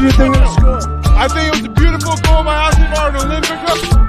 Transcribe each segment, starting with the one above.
do you think of the score? I think it was a beautiful goal by Asivar to Olympica.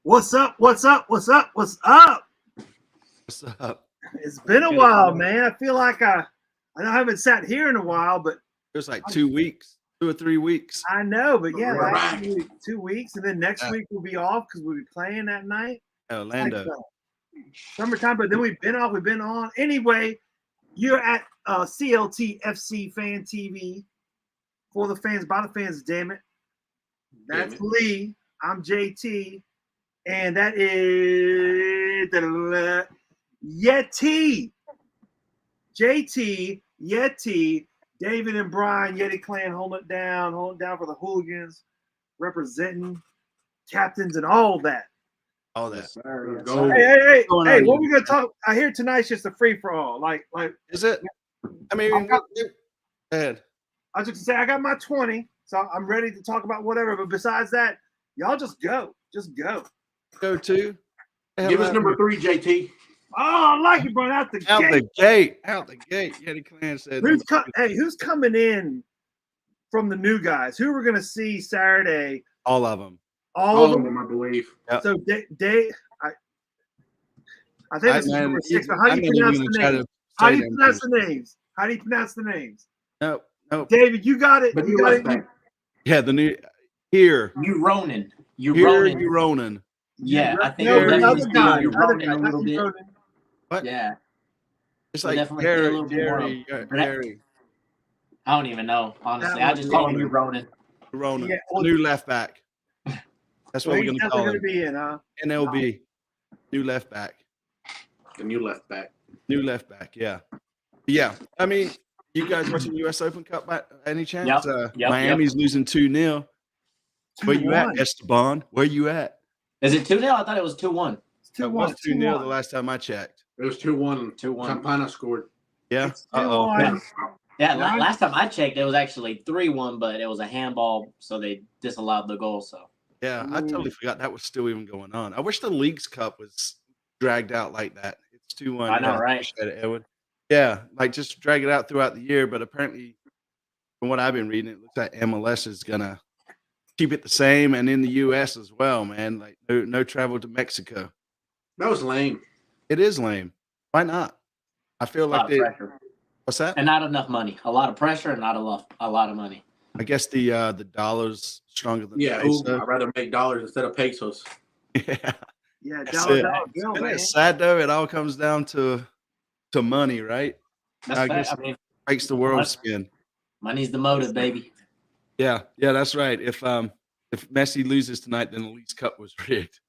What's up? What's up? What's up? What's up? What's up? It's been a while, man. I feel like I haven't sat here in a while, but It was like 2 weeks, 2 or 3 weeks. I know, but yeah, like 2 weeks, and then next week we'll be off because we'll be playing that night. Orlando. Like, summertime, but then we've been off, we've been on. Anyway, you're at CLTFC Fan TV. For the fans, by the fans, damn it. That's Lee. I'm JT. And that is Yeti. JT, Yeti, David and Brian, Yeti Clan, hold it down for the hooligans, representing captains and all that. All that. Yes, hey, what we gonna talk? I hear tonight's just a free for all. Like, is it? I mean, go ahead. I was just gonna say I got my 20, so I'm ready to talk about whatever. But besides that, y'all just go. Go to. Give us number 3, JT. Oh, I like it, bro. Out the Out gate. the gate. Out the gate. Yeti Clan said. Who's coming in from the new guys? Who we're gonna see Saturday? All of them. All of them, I believe. Yep. So I think this is number 6. But how do you pronounce the names? How do you pronounce the names? No. David, you got it. You got it. Yeah, the new here. You Ronan. Yeah, I think we'll definitely see you Ronan a little bit. What? Yeah. It's like Gary. I don't even know, honestly. I just call him you Ronan. Yeah, new left back. That's what we're going to call him. Be in, huh? NLB. New left back. The new left back. New left back, yeah. Yeah. I mean, you guys watching US Open Cup by any chance? Miami's losing 2-0. Where you at, Esteban? Where you at? Is it 2-0? I thought it was 2-1. It was 2-0 the last time I checked. It was 2-1. Campana scored. Yeah. Yeah, last time I checked, it was actually 3-1, but it was a handball, so they disallowed the goal. So yeah, I totally forgot that was still even going on. I wish the Leagues Cup was dragged out like that. It's 2-1. I know, right? Edwin. Yeah, like just drag it out throughout the year. But apparently, from what I've been reading, it looks like MLS is gonna keep it the same, and in the US as well, man. Like no travel to Mexico. That was lame. It is lame. Why not? I feel like pressure. What's that? And not enough money. A lot of pressure and not a lot of money. I guess the dollar's stronger than the peso. I'd rather make dollars instead of pesos. Yeah, it's sad though. It all comes down to money, right? I guess makes the world spin. Money's the motive, baby. Yeah, that's right. If Messi loses tonight, then the Leagues Cup was rigged.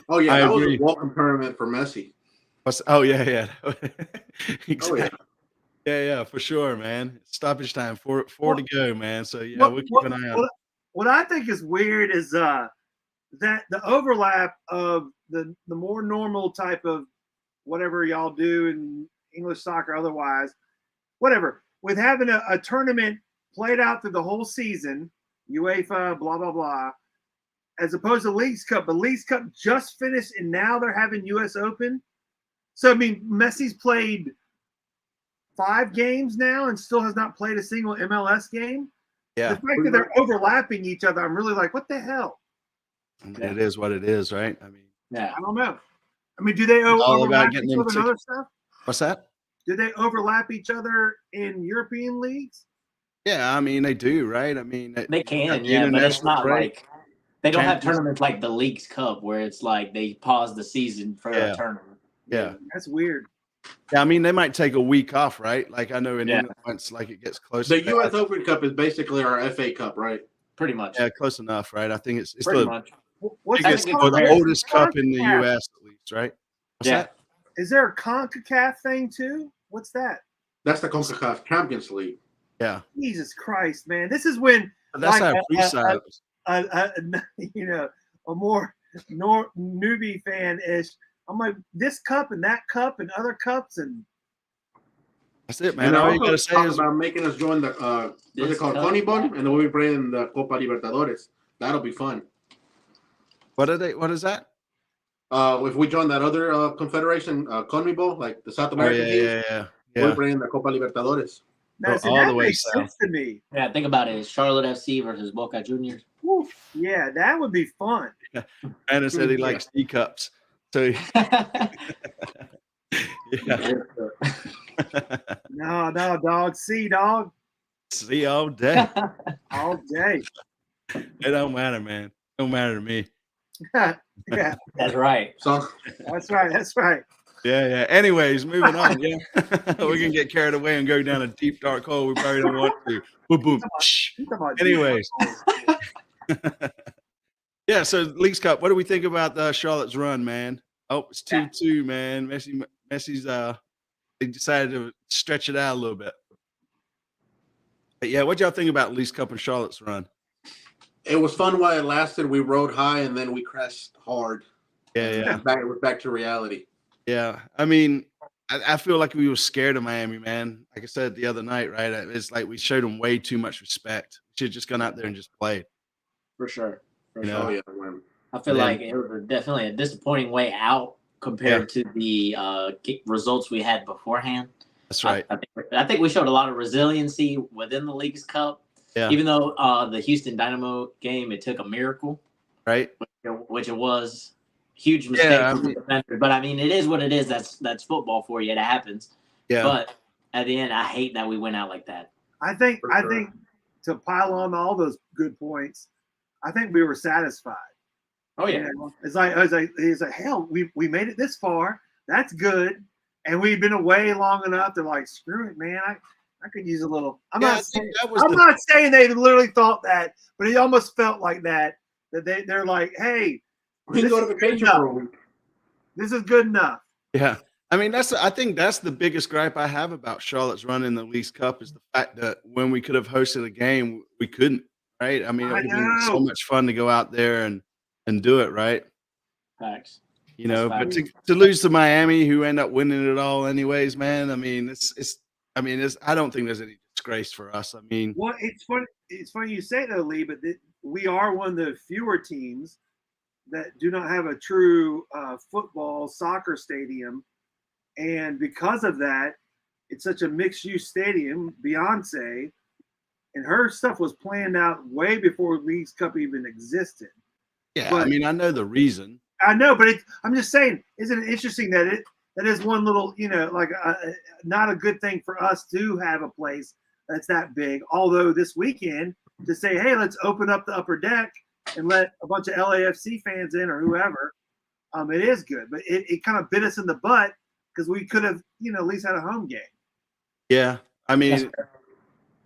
Oh yeah, that was a welcome tournament for Messi. Yeah. Exactly. Yeah, for sure, man. Stoppage time, four to go, man. So yeah, we'll keep an eye on. What I think is weird is that the overlap of the more normal type of whatever y'all do in English soccer, otherwise, whatever, with having a tournament played out through the whole season, UEFA, blah blah blah, as opposed to Leagues Cup. The Leagues Cup just finished, and now they're having US Open. So, I mean, Messi's played 5 games now and still has not played a single MLS game. Yeah. The fact that they're overlapping each other, I'm really like, what the hell? It is what it is, right? I mean, I don't know. I mean, do they overlap each other in other stuff? What's that? Do they overlap each other in European leagues? Yeah, I mean, they do, right? I mean, they can, but it's not like they don't have tournaments like the Leagues Cup where it's like they pause the season for a tournament. Yeah, that's weird. Yeah, I mean, they might take a week off, right? Like I know in England, once like it gets closer. The U.S. Open Cup is basically our FA Cup, right? Pretty much. Yeah, close enough, right? I think it's pretty much. Biggest, or the oldest cup in the U.S. at least, right? What's that? Is there a CONCACAF thing too? What's that? That's the CONCACAF Champions League. Yeah. Jesus Christ, man! This is when that's how freestyle. A more newbie fan-ish. I'm like, this cup and that cup and other cups and that's it, man. All you gotta say is about making us join the what's it called, CONMEBOL, and then we'll be playing the Copa Libertadores. That'll be fun. What is that? If we join that other confederation, CONMEBOL, like the South American teams, we're playing the Copa Libertadores. All the way makes sense to me. Yeah, think about it. It's Charlotte FC versus Boca Juniors. Woo. Yeah, that would be fun. Anna said he likes teacups. So No, dog. See, dog. See all day. All day. It don't matter, man. It don't matter to me. Yeah. That's right. So That's right. Yeah. Anyways, moving on. Yeah. We can get carried away and go down a deep dark hole. We probably don't want to. Boom. Anyways. Yeah, so Leagues Cup. What do we think about Charlotte's run, man? Oh, it's 2-2, man. Messi's they decided to stretch it out a little bit. But yeah, what y'all think about Leagues Cup and Charlotte's run? It was fun while it lasted. We rode high and then we crashed hard. Yeah. We're back to reality. Yeah, I mean, I feel like we were scared of Miami, man. Like I said the other night, right? It's like we showed them way too much respect. We should have just gone out there and just played. For sure. Oh, yeah, I feel like it was definitely a disappointing way out compared to the results we had beforehand. That's right. I think we showed a lot of resiliency within the Leagues Cup. Yeah. Even though the Houston Dynamo game, it took a miracle. Right. Which it was. Huge mistake from the defender. But, I mean, it is what it is. That's football for you. It happens. Yeah. But at the end, I hate that we went out like that. I think to pile on all those good points, I think we were satisfied. Oh, yeah. You know, it's like, hell, we made it this far. That's good. And we've been away long enough. They're like, screw it, man. I could use a little. I'm not saying they literally thought that, but it almost felt like that they're like, hey, we can go to vacation for a week. This is good enough. Yeah. I mean, I think that's the biggest gripe I have about Charlotte's run in the Leagues Cup is the fact that when we could have hosted a game, we couldn't, right? I mean, it would have been so much fun to go out there and do it, right? Facts. You know, but to lose to Miami, who end up winning it all anyways, man. I mean, I don't think there's any disgrace for us. I mean, well, it's funny. It's funny you say though, Lee, but we are one of the fewer teams that do not have a true soccer stadium, and because of that, it's such a mixed-use stadium. Beyonce and her stuff was planned out way before Leagues Cup even existed. Yeah, but, I mean, I know the reason. I know, but I'm just saying, isn't it interesting that that is one little, you know, like not a good thing for us to have a place that's that big. Although this weekend to say, hey, let's open up the upper deck and let a bunch of LAFC fans in or whoever, it is good. But it kind of bit us in the butt because we could have, you know, at least had a home game. Yeah, I mean,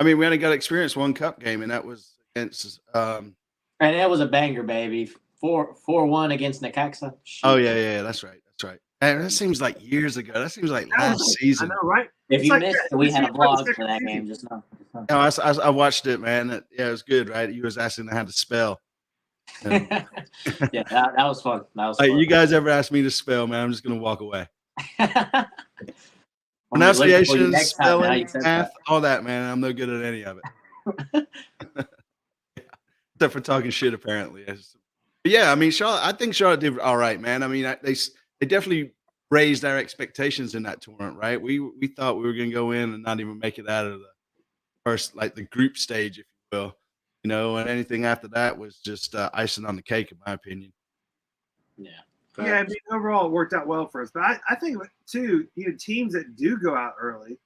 we only got to experience one cup game, and that was against. And that was a banger, baby. 4-1 against Necaxa. Oh yeah, that's right. Man, that seems like years ago. That seems like last season. I know, right? If you missed it, we had a vlog for that game just now. No, I watched it, man. It was good, right? You was asking how to spell. Yeah, that was fun. You guys ever ask me to spell, man? I'm just gonna walk away. Pronunciation, spelling, math, all that, man. I'm no good at any of it. Except for talking shit, apparently. But yeah, I mean, I think Charlotte did all right, man. I mean, they definitely raised our expectations in that tournament, right? We thought we were going to go in and not even make it out of the first, like the group stage, if you will, you know, and anything after that was just icing on the cake, in my opinion. Yeah. Yeah, I mean, overall it worked out well for us. But I think too, you know, teams that do go out early,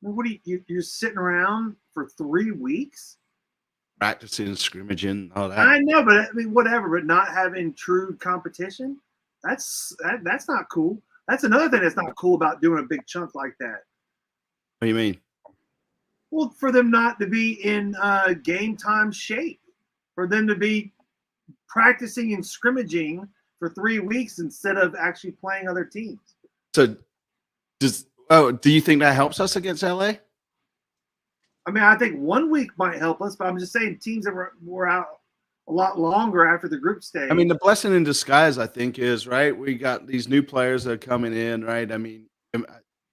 what do you're sitting around for 3 weeks? Practicing, scrimmaging, all that. I know, but I mean, whatever. But not having true competition, that's not cool. That's another thing that's not cool about doing a big chunk like that. What do you mean? Well, for them not to be in game time shape, for them to be practicing and scrimmaging for 3 weeks instead of actually playing other teams. So, do you think that helps us against LA? I mean, I think 1 week might help us, but I'm just saying teams that were out a lot longer after the group stage. I mean, the blessing in disguise, I think, is right. We got these new players that are coming in, right? I mean,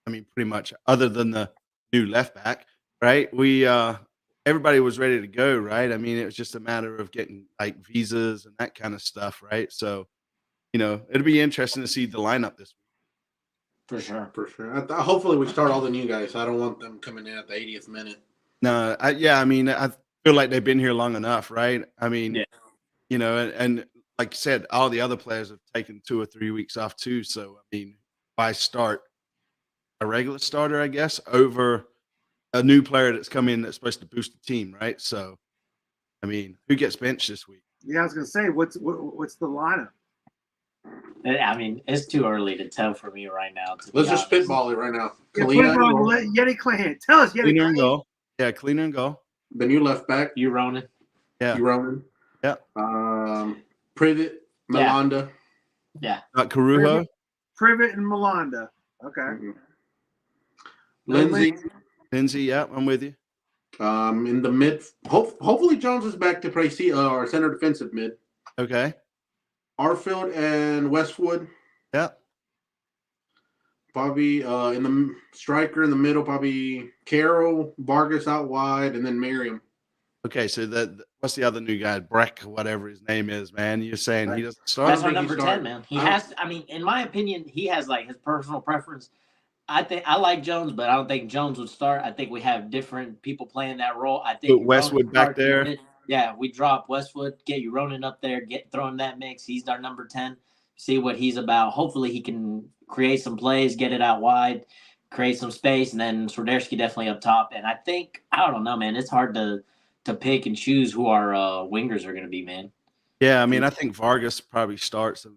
pretty much, other than the new left back, right? Everybody was ready to go, right? I mean, it was just a matter of getting like visas and that kind of stuff, right? So, you know, it'll be interesting to see the lineup this week. For sure. Hopefully, we start all the new guys. I don't want them coming in at the 80th minute. No, I feel like they've been here long enough, right? I mean, you know, and like you said, all the other players have taken 2 or 3 weeks off too. So, I mean, why start a regular starter, I guess, over a new player that's come in that's supposed to boost the team, right? So, I mean, who gets benched this week? Yeah, I was gonna say, what's the lineup? I mean, it's too early to tell for me right now. Let's just spitball it right now. Yeti Clan. Tell us, Yeti Cleaner Clan. and goal. Yeah, cleaner and goal. The new left back. You Ronan. Yeah. You Ronan. Yeah. Privet, Malanda. Yeah. Carujo. Privet and Malanda. Okay. Mm-hmm. Lindsay, yeah, I'm with you. In the mid, hopefully Jones is back to play our center defensive mid. Okay. Arfield and Westwood. Yeah. Probably in the striker in the middle, probably Carroll, Vargas out wide, and then Merriam. Okay, so what's the other new guy? Breck, whatever his name is, man. You're saying he doesn't start? That's our number 10, man. He has. I mean, in my opinion, he has like his personal preference. I think I like Jones, but I don't think Jones would start. I think we have different people playing that role. I think put Westwood back there. Yeah, we drop Westwood, get you Ronan up there, throw in that mix. He's our number 10. See what he's about. Hopefully, he can create some plays, get it out wide, create some space, and then Swiderski definitely up top. And I think I don't know, man. It's hard to pick and choose who our wingers are going to be, man. Yeah, I mean, I think Vargas probably starts, and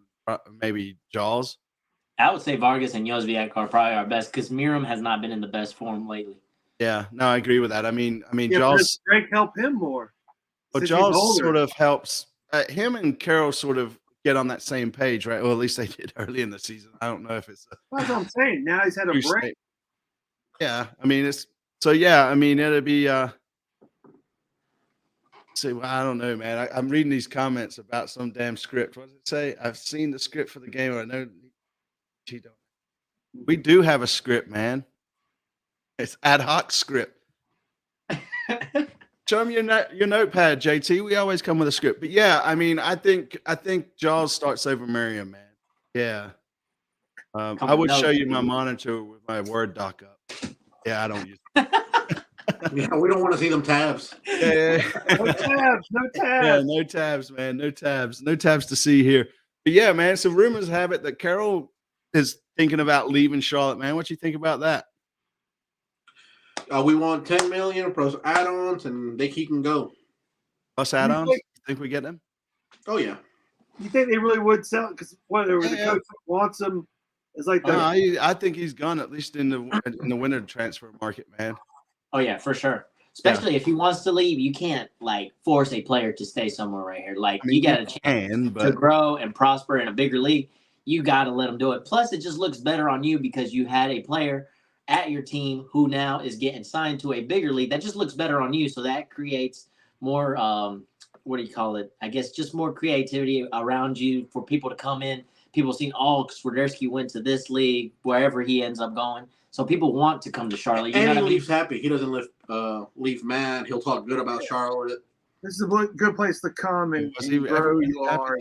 maybe Jaws. I would say Vargas and Jozwiak are probably our best because Miram has not been in the best form lately. Yeah, no, I agree with that. I mean, yeah, Jaws. Drake help him more. Well, Jaws sort of helps him and Carroll sort of get on that same page, right? Well, at least they did early in the season. I don't know if it's. That's what I'm saying. Now he's had a break. Yeah, I mean it's so. Yeah, I mean it'll be. See, well, I don't know, man. I'm reading these comments about some damn script. What does it say? I've seen the script for the game. I know. We do have a script, man. It's ad hoc script. Show me your notepad, JT. We always come with a script. But yeah, I mean, I think Jaws starts over Miriam, man. Yeah. I would show you my monitor with my Word doc up. Yeah, I don't use it. Yeah, we don't want to see them tabs. Yeah. No tabs. Yeah, no tabs, man. No tabs to see here. But yeah, man. So rumors have it that Carroll is thinking about leaving Charlotte, man. What you think about that? We want $10 million plus add-ons, and he can go. Plus add-ons? You think we get them? Oh yeah. You think they really would sell? Because whatever the coach wants him is like the. I think he's gone at least in the winter transfer market, man. Oh yeah, for sure. Especially if he wants to leave, you can't like force a player to stay somewhere right here. Like you got a chance to grow and prosper in a bigger league. You got to let him do it. Plus, it just looks better on you because you had a player at your team who now is getting signed to a bigger league. That just looks better on you. So that creates more, what do you call it? I guess just more creativity around you for people to come in. People seeing, Swiderski went to this league, wherever he ends up going. So people want to come to Charlotte. And he leaves happy. He doesn't leave mad. He'll talk good about Charlotte. This is a good place to come and grow who you are.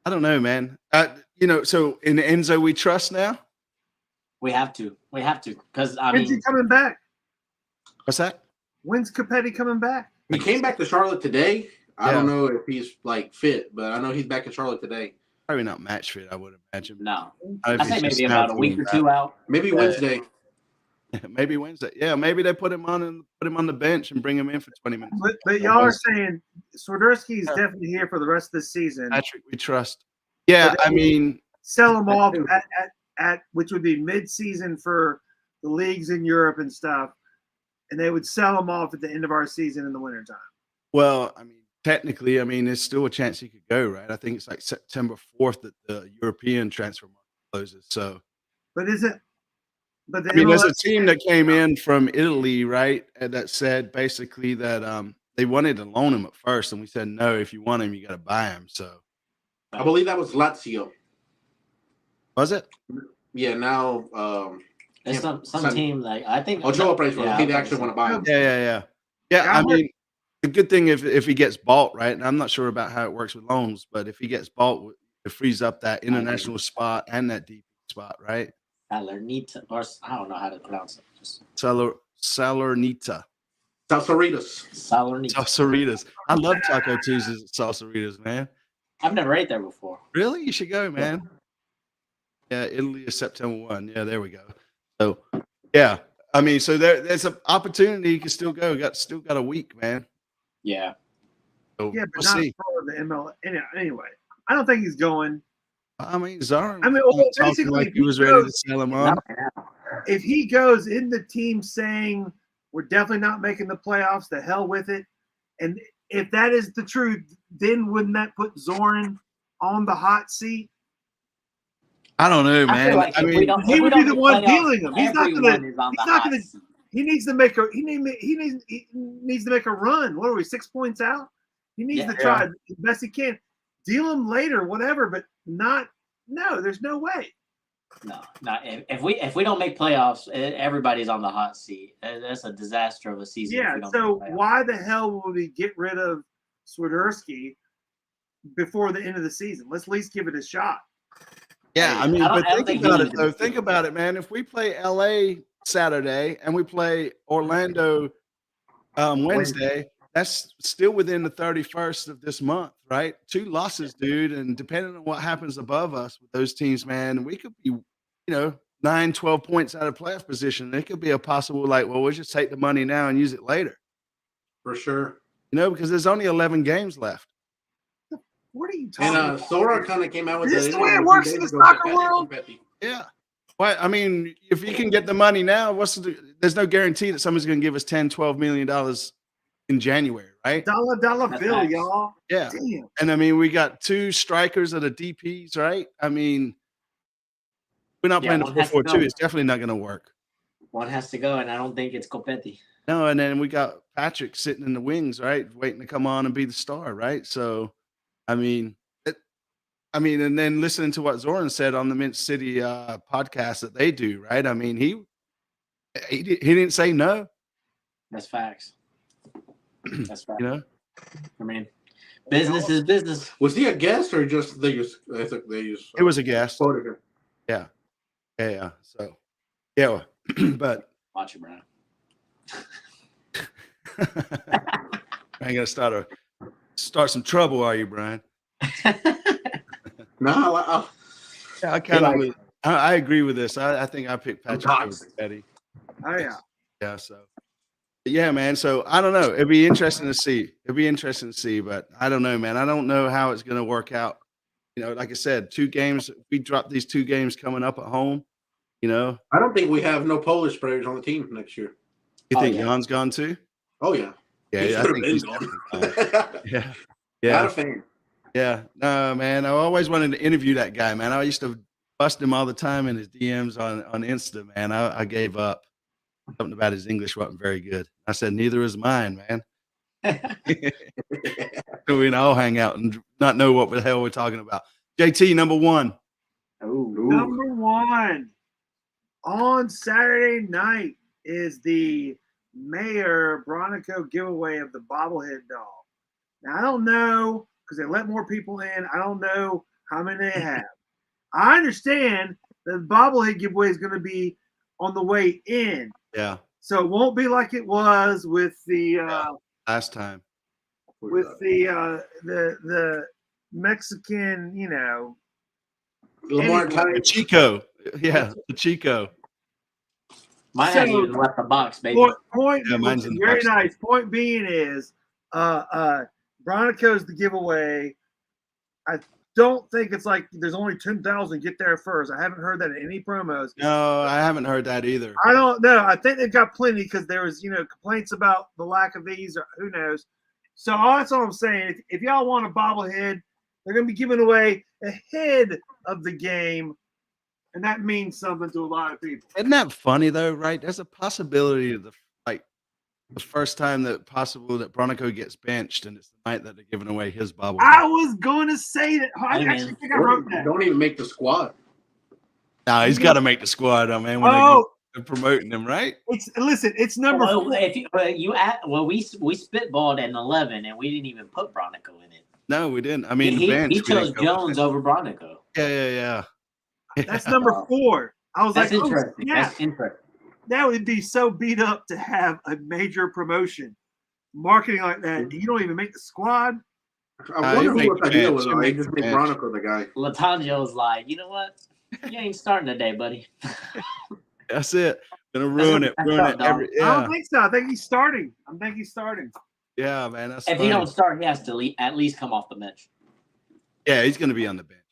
I don't know, man. So in Enzo we trust now? We have to. Because When's he coming back? What's that? When's Capetti coming back? He came back to Charlotte today. I don't know if he's like fit, but I know he's back in Charlotte today. Probably not match fit, I would imagine. No. I say maybe about a week or two out. Maybe Wednesday. Maybe Wednesday. Yeah, maybe they put him on the bench and bring him in for 20 minutes. But y'all are saying Swiderski is definitely here for the rest of the season. Patrick, we trust. Yeah, I mean, sell him off at which would be mid-season for the leagues in Europe and stuff, and they would sell him off at the end of our season in the wintertime. Well, I mean, technically, there's still a chance he could go, right? I think it's like September 4th that the European transfer market closes. So, but is it? But there's a team that came in from Italy, right, and that said basically that they wanted to loan him at first, and we said no. If you want him, you got to buy him. So, I believe that was Lazio. Was it? Yeah. Now, it's some team like I think. Ochoa plays for him. He actually want to buy him. Yeah. I mean, the good thing if he gets bought, right? And I'm not sure about how it works with loans, but if he gets bought, it frees up that international spot and that DP spot, right? Salernita, or I don't know how to pronounce it. Salernita. Salsaritas. I love Taco Tuesdays at Salsaritas, man. I've never ate there before. Really? You should go, man. Yeah, Italy is September 1. Yeah, there we go. So, yeah. I mean, so there's an opportunity. You can still go. Still got a week, man. Yeah. So but we'll not see. for the ML. Anyway, I don't think he's going. I mean, Zarin. Basically, like he was ready to sell him on. If he goes in the team saying we're definitely not making the playoffs, the hell with it, and if that is the truth, then wouldn't that put Zoran on the hot seat? I don't know, man. Like he would be the one dealing him. He's not gonna. He needs to make a. He needs to make a run. What are we? 6 points out. He needs to try the best he can. Deal him later, whatever, but not. No, there's no way. No. If we don't make playoffs, everybody's on the hot seat. That's a disaster of a season. Yeah. So why the hell would we get rid of Swiderski before the end of the season? Let's at least give it a shot. Yeah, I mean, but think about it though. Think about it, man. If we play LA Saturday and we play Orlando Wednesday, that's still within the 31st of this month, right? 2 losses, dude. And depending on what happens above us with those teams, man, we could be, 9, 12 points out of playoff position. It could be a possible, like, well, we'll just take the money now and use it later. For sure. Because there's only 11 games left. What are you talking about? And Sora kind of came out with this. Is this the way it works in the soccer world? Yeah. Well, I mean, if you can get the money now, there's no guarantee that someone's going to give us $10, $12 million in January, right? Dollar bill, nice. Y'all. Yeah. Damn. And I mean, we got 2 strikers that are DPs, right? I mean, we're not playing the 4-4-2. It's definitely not going to work. One has to go, and I don't think it's Copetti. No, and then we got Patrick sitting in the wings, right? Waiting to come on and be the star, right? So, I mean, and then listening to what Zoran said on the Mint City podcast that they do, right? I mean, he didn't say no. That's facts. That's facts. I mean, business is business. Was he a guest or just they use? I think they use. It was a guest. Photograph. Yeah. So, yeah, but watch it, Brian. I ain't gonna start some trouble, are you, Brian? No, I kind of I agree with this. I think I picked Patrick over Eddie. Oh yeah. Yeah. So yeah, man. So I don't know. It'd be interesting to see. But I don't know, man. I don't know how it's gonna work out. Like I said, 2 games. We drop these 2 games coming up at home. I don't think we have no Polish players on the team next year. You think Jan's gone too? Oh yeah. Yeah, I think he's gone. Yeah. Not a fan. Yeah, no, man. I always wanted to interview that guy, man. I used to bust him all the time in his DMs on Insta, man. I gave up. Something about his English wasn't very good. I said, neither is mine, man. We can all hang out and not know what the hell we're talking about. JT, number 1. Number 1 on Saturday night is the Mayor Bronico giveaway of the bobblehead doll. Now, I don't know, because they let more people in. I don't know how many they have. I understand that the bobblehead giveaway is going to be on the way in. Yeah. So it won't be like it was with the last time. With the Mexican, Lamar the Chico. Yeah, the Chico. Mine hasn't even left the box, baby. Mine's in the very box. Nice. Point being is Bronico's the giveaway. I don't think it's like there's only 10,000 get there first. I haven't heard that in any promos. No, I haven't heard that either. I don't know. I think they've got plenty because there was, complaints about the lack of these or who knows. So that's all I'm saying. If y'all want a bobblehead, they're going to be giving away ahead of the game. And that means something to a lot of people. Isn't that funny though, right? There's a possibility of the first time that Bronico gets benched, and it's the night that they're giving away his bubble. I was going to say that. I actually think I wrote that. Don't even make the squad. No, he's got to make the squad, man. When they're promoting him, right? It's number 4. If we spitballed at 11, and we didn't even put Bronico in it. No, we didn't. I mean, he chose Jones over Bronico. Yeah. That's number 4. I was That's interesting. That's interesting. That would be so beat up to have a major promotion marketing like that. You don't even make the squad. I wonder what the deal was. They just make Bronico the guy. Latangio's like, you know what? You ain't starting today, buddy. That's it. Gonna ruin it. I don't think so. I think he's starting. Yeah, man. If he don't start, he has to at least come off the bench. Yeah, he's gonna be on the bench.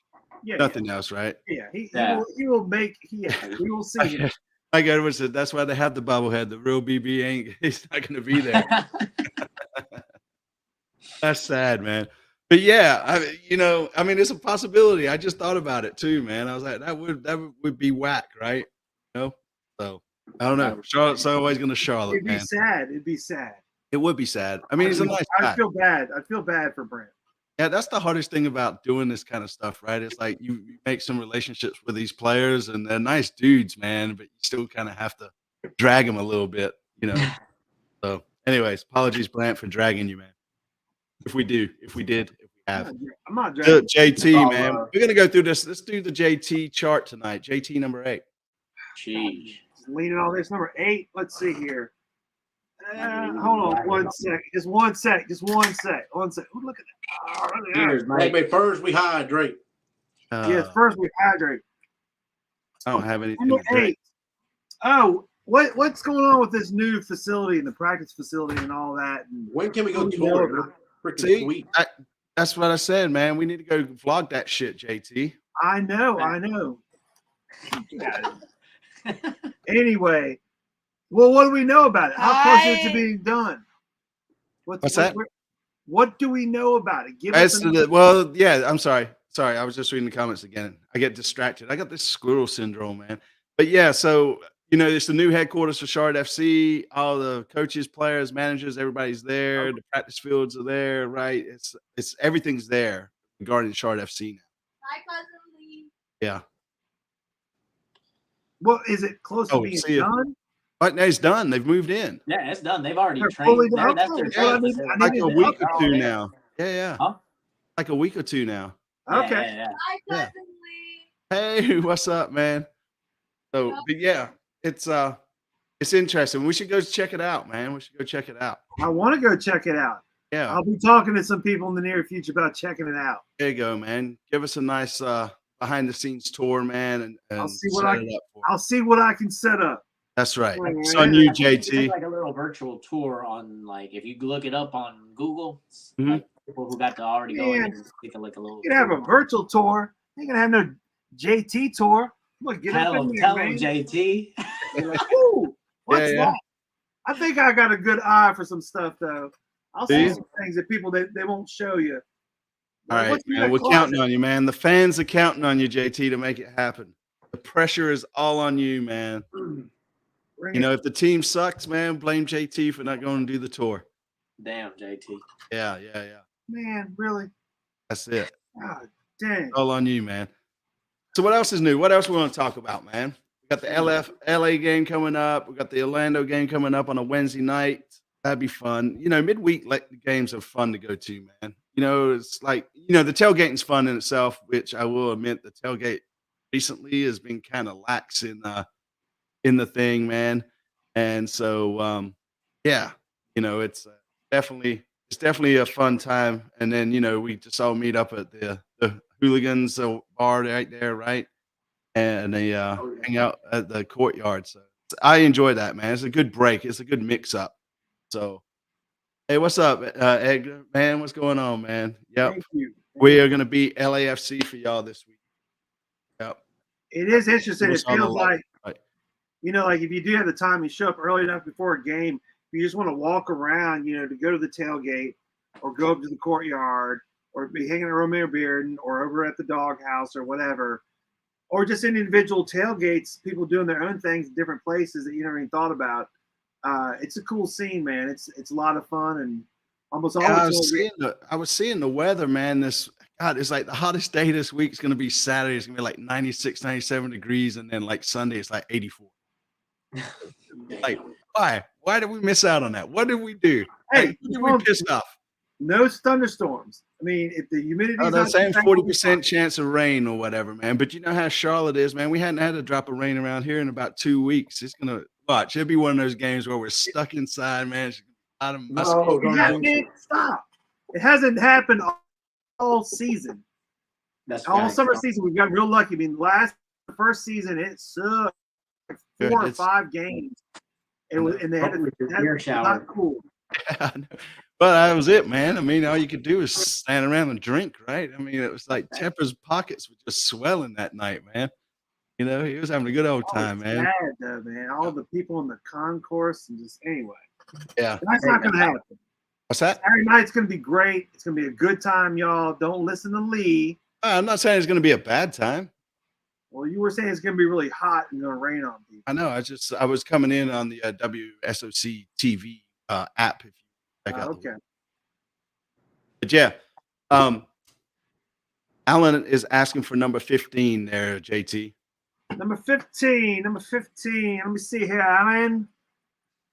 Yeah, Nothing else, right? Yeah, he will make. We will see. Like Edward said, that's why they have the bobblehead. The real BB he's not going to be there. That's sad, man. But yeah, I mean, it's a possibility. I just thought about it too, man. I was like, that would be whack, right? So I don't know. Charlotte's always going to Charlotte. It'd be sad. It would be sad. I mean, he's a nice guy. I feel bad for Brent. Yeah, that's the hardest thing about doing this kind of stuff, right? It's like you make some relationships with these players, and they're nice dudes, man, but you still kind of have to drag them a little bit, you know. So, anyways, apologies, Brant, for dragging you, man. If we did, if we have. I'm not dragging. JT, man, we're gonna go through this. Let's do the JT chart tonight. JT number 8. Jeez. Leaning on this number 8. Let's see here. Hold on 1 sec. Just 1 sec. Just 1 sec. 1 sec. Ooh, look at that. Oh, Cheers, mate. Wait, first we hydrate. Yes, first we hydrate. I don't have anything. Number 8. Oh, what's going on with this new facility and the practice facility and all that? And when can we go tour it? Freaking sweet. That's what I said, man. We need to go vlog that shit, JT. I know. Anyway, well, what do we know about it? How close is it to being done? What's that? What do we know about it? Well, yeah, I'm sorry. Sorry, I was just reading the comments again. I get distracted. I got this squirrel syndrome, man. But yeah, so it's the new headquarters for Charlotte FC. All the coaches, players, managers, everybody's there. The practice fields are there, right? It's everything's there regarding Charlotte FC now. Hi, cousin Lee. Yeah. Well, is it close to being done? But no, it's done. They've moved in. Yeah, it's done. They've already They're trained. fully That's done. their Yeah, training I facility. Like a week or two yeah. now. Yeah. Huh? Like a week or two now. Okay. Yeah. Hi, Yeah. cousin Lee. Hey, what's up, man? So, but yeah, it's interesting. We should go check it out, man. We should go check it out. I want to go check it out. Yeah. I'll be talking to some people in the near future about checking it out. There you go, man. Give us a nice behind the scenes tour, man, and I'll see what set it up for us. I'll see what I can set up. That's right. Yeah. It's on you, It's JT. like a little virtual tour on, like, if you look it up on Google, it's Mhm. like people who got to already go in Man. and take a look a little. You can have a virtual tour. You can have no JT tour. Look, get up in there, Tell man. them, JT. You're like, ooh, what's Yeah. that? I think I got a good eye for some stuff, though. I'll Do see you? some things that people they won't show you. All right, What's in man. that We're closet? counting on you, man. The fans are counting on you, JT, to make it happen. The pressure is all on you, man. Bring You it. know, if the team sucks, man, blame JT for not going to do the tour. Damn, JT. Yeah. Man, really? That's it. God dang. All on you, man. So what else is new? What else we want to talk about, man? We got the LA game coming up. We got the Orlando game coming up on a Wednesday night. That'd be fun. Midweek games are fun to go to, man. It's like, the tailgating's fun in itself, which I will admit the tailgate recently has been kind of lax in the thing, man. And so, it's definitely a fun time. And then, we just all meet up at the Hooligans bar right there, right? And they hang out at the courtyard. So I enjoy that, man. It's a good break. It's a good mix up. So, hey, what's up, Edgar? Man, what's going on, man? Yep. Thank you. We are going to beat LAFC for y'all this week. Yep. It is interesting. It What's on the feels line? like, Right. like if you do have the time, you show up early enough before a game, you just want to walk around, to go to the tailgate or go up to the courtyard or be hanging at Romeo Bearden or over at the doghouse or whatever, or just in individual tailgates, people doing their own things in different places that you never even thought about. It's a cool scene, man. It's a lot of fun and almost all. I was seeing the weather, man. It's like the hottest day this week is going to be Saturday. It's going to be like 96, 97 degrees. And then like Sunday, it's like 84. Like, why? Why did we miss out on that? What did we do? Hey, who did we piss off? no thunderstorms. I mean, if the humidity. They're saying 40% chance of rain or whatever, man. But you know how Charlotte is, man. We hadn't had a drop of rain around here in about 2 weeks. It's going to watch. It'll be one of those games where we're stuck inside, man. It's out of Stop. It hasn't happened all season. That's all right. summer season. We've got real lucky. I mean, the first season, it sucked. 4 or 5 games. It was, and they had Beer shower. not cool. But that was it, man. I mean, all you could do is stand around and drink, right? I mean, it was like Tepper's pockets were just swelling that night, man. He was having a good old time, man. Sad, though, man. All the people in the concourse and just anyway. Yeah. That's not going to happen. What's that? Saturday night's going to be great. It's going to be a good time, y'all. Don't listen to Lee. I'm not saying it's going to be a bad time. Well, you were saying it's going to be really hot and going to rain on people. I know. I was coming in on the WSOC TV app. If you check out. Okay. But yeah, Alan is asking for number 15 there, JT. Number 15. Let me see here, Alan.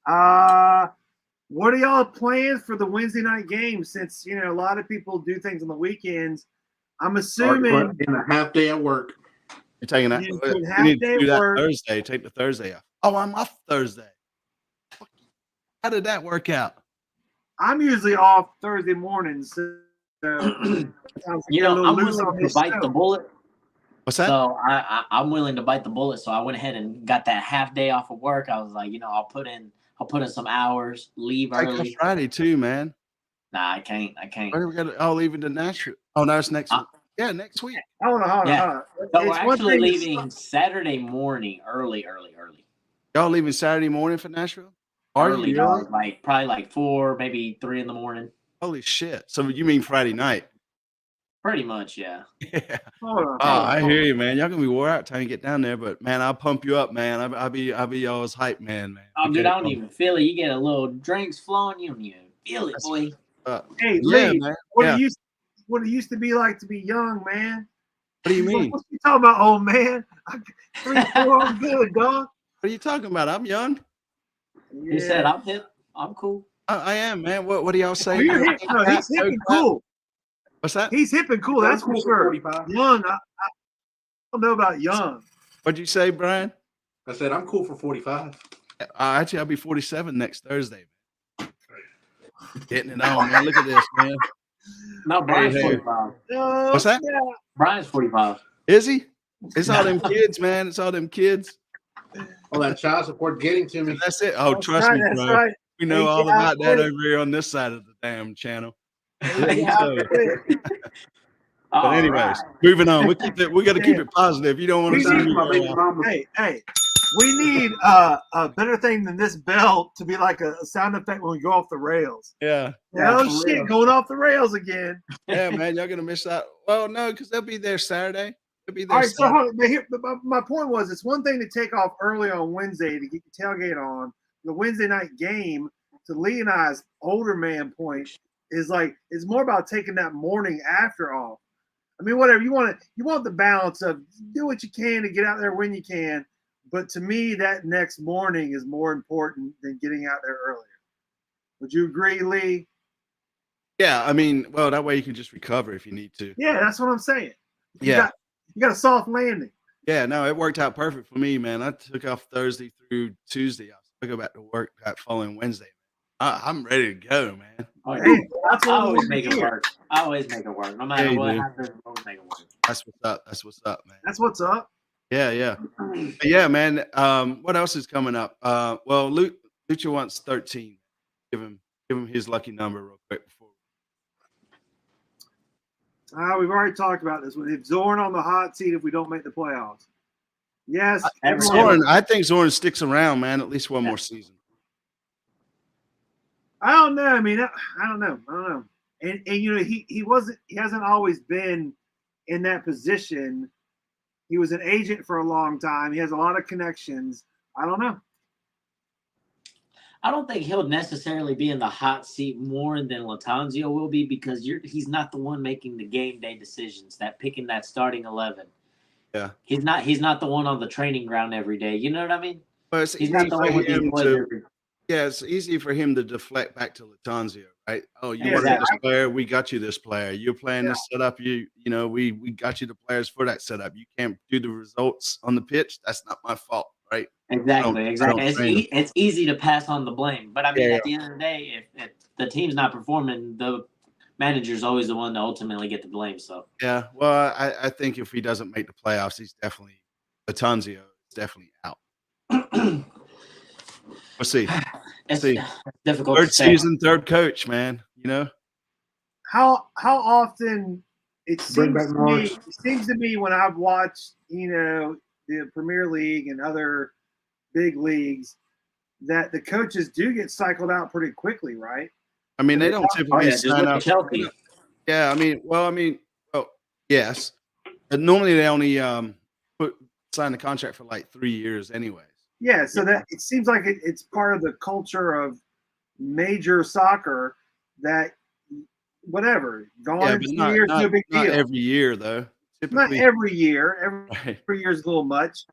What are y'all plans for the Wednesday night game? Since a lot of people do things on the weekends, I'm assuming in a half day at work. You're taking that. You need to do that Thursday. Take the Thursday off. Oh, I'm off Thursday. How did that work out? I'm usually off Thursday mornings. So I'm willing to bite the bullet. What's that? So I'm willing to bite the bullet. So I went ahead and got that half day off of work. I was like, I'll put in some hours, leave early. Friday too, man. Nah, I can't. Where do we got? Oh, leaving to Nashville. Oh, no, it's next week. Yeah, next week. Hold on. So we're actually leaving Saturday morning, early. Y'all leaving Saturday morning for Nashville? Early, dog. Like probably like 4, maybe 3 in the morning. Holy shit! So you mean Friday night? Pretty much, yeah. Yeah. I hear you, man. Y'all gonna be wore out trying to get down there, but man, I'll pump you up, man. I'll be y'all's hype, man. Oh, dude, I don't even feel it. You get a little drinks flowing, you don't even feel it, boy. Hey, Lee, man. What it used to be like to be young, man. What do you mean? What you talking about, old man? 3, 4, I'm good, dog. What are you talking about? I'm young. Yeah. You said I'm hip. I'm cool. I am, man. What do y'all say? He's hip and cool. What's that? He's hip and cool. That's for sure. Young, I don't know about young. What'd you say, Brian? I said I'm cool for 45. Actually, I'll be 47 next Thursday. Man. Getting it on, man. Look at this, man. No, Brian's 45. What's that? Yeah. Brian's 45. Is he? It's all them kids, man. It's all them kids. All that child support getting to me. That's it. Oh, trust me, bro. Right. We know all about that over here on this side of the damn channel. But anyways, moving on. We got to keep it positive. You don't want to see Hey, we need a better thing than this bell to be like a sound effect when we go off the rails. Yeah. Oh shit, going off the rails again. Yeah, man, y'all gonna miss out. Well, no, because they'll be there Saturday. They'll be there. All right, so my point was, it's one thing to take off early on Wednesday to get your tailgate on. The Wednesday night game, to Lee and I's older man point, is like it's more about taking that morning after off. I mean, whatever you want the balance of do what you can to get out there when you can. But to me, that next morning is more important than getting out there earlier. Would you agree, Lee? Yeah, I mean, well, that way you can just recover if you need to. Yeah, that's what I'm saying. You got a soft landing. Yeah, no, it worked out perfect for me, man. I took off Thursday through Tuesday. I go back to work that following Wednesday. I'm ready to go, man. Oh, hey, I always make it work. No matter what happens, I always make it work. That's what's up, man. That's what's up. Yeah. But yeah, man. What else is coming up? Well, Lucha wants 13. Give him his lucky number real quick before. We've already talked about this. If Zorn on the hot seat if we don't make the playoffs. Yes. I think Zorn sticks around, man, at least one more season. I don't know. I mean, I don't know. And he hasn't always been in that position. He was an agent for a long time. He has a lot of connections. I don't know. I don't think he'll necessarily be in the hot seat more than Latanzio will be because he's not the one making the game day decisions, picking that starting 11. Yeah. He's not the one on the training ground every day. You know what I mean? Well, he's not the one with these boys Yeah, it's easy for him to deflect back to Latanzio, right? Oh, you want this player? We got you this player. You're playing this setup. We got you the players for that setup. You can't do the results on the pitch. That's not my fault, right? Exactly. It's easy to pass on the blame, but I mean, at the end of the day, if the team's not performing, the manager's always the one to ultimately get the blame. So yeah, well, I think if he doesn't make the playoffs, Latanzio is definitely out. We'll see. It's difficult. Third season, third coach, man. How often it seems to me when I've watched the Premier League and other big leags that the coaches do get cycled out pretty quickly, right? I mean, they don't typically sign up. Yeah, yes. But normally they only sign the contract for like 3 years anyway. Yeah, so that it seems like it's part of the culture of major soccer that whatever. Gone Yeah, in but 2 not, years, not, no big not deal. every year though. Not Typically, every year. right. Every year is a little much,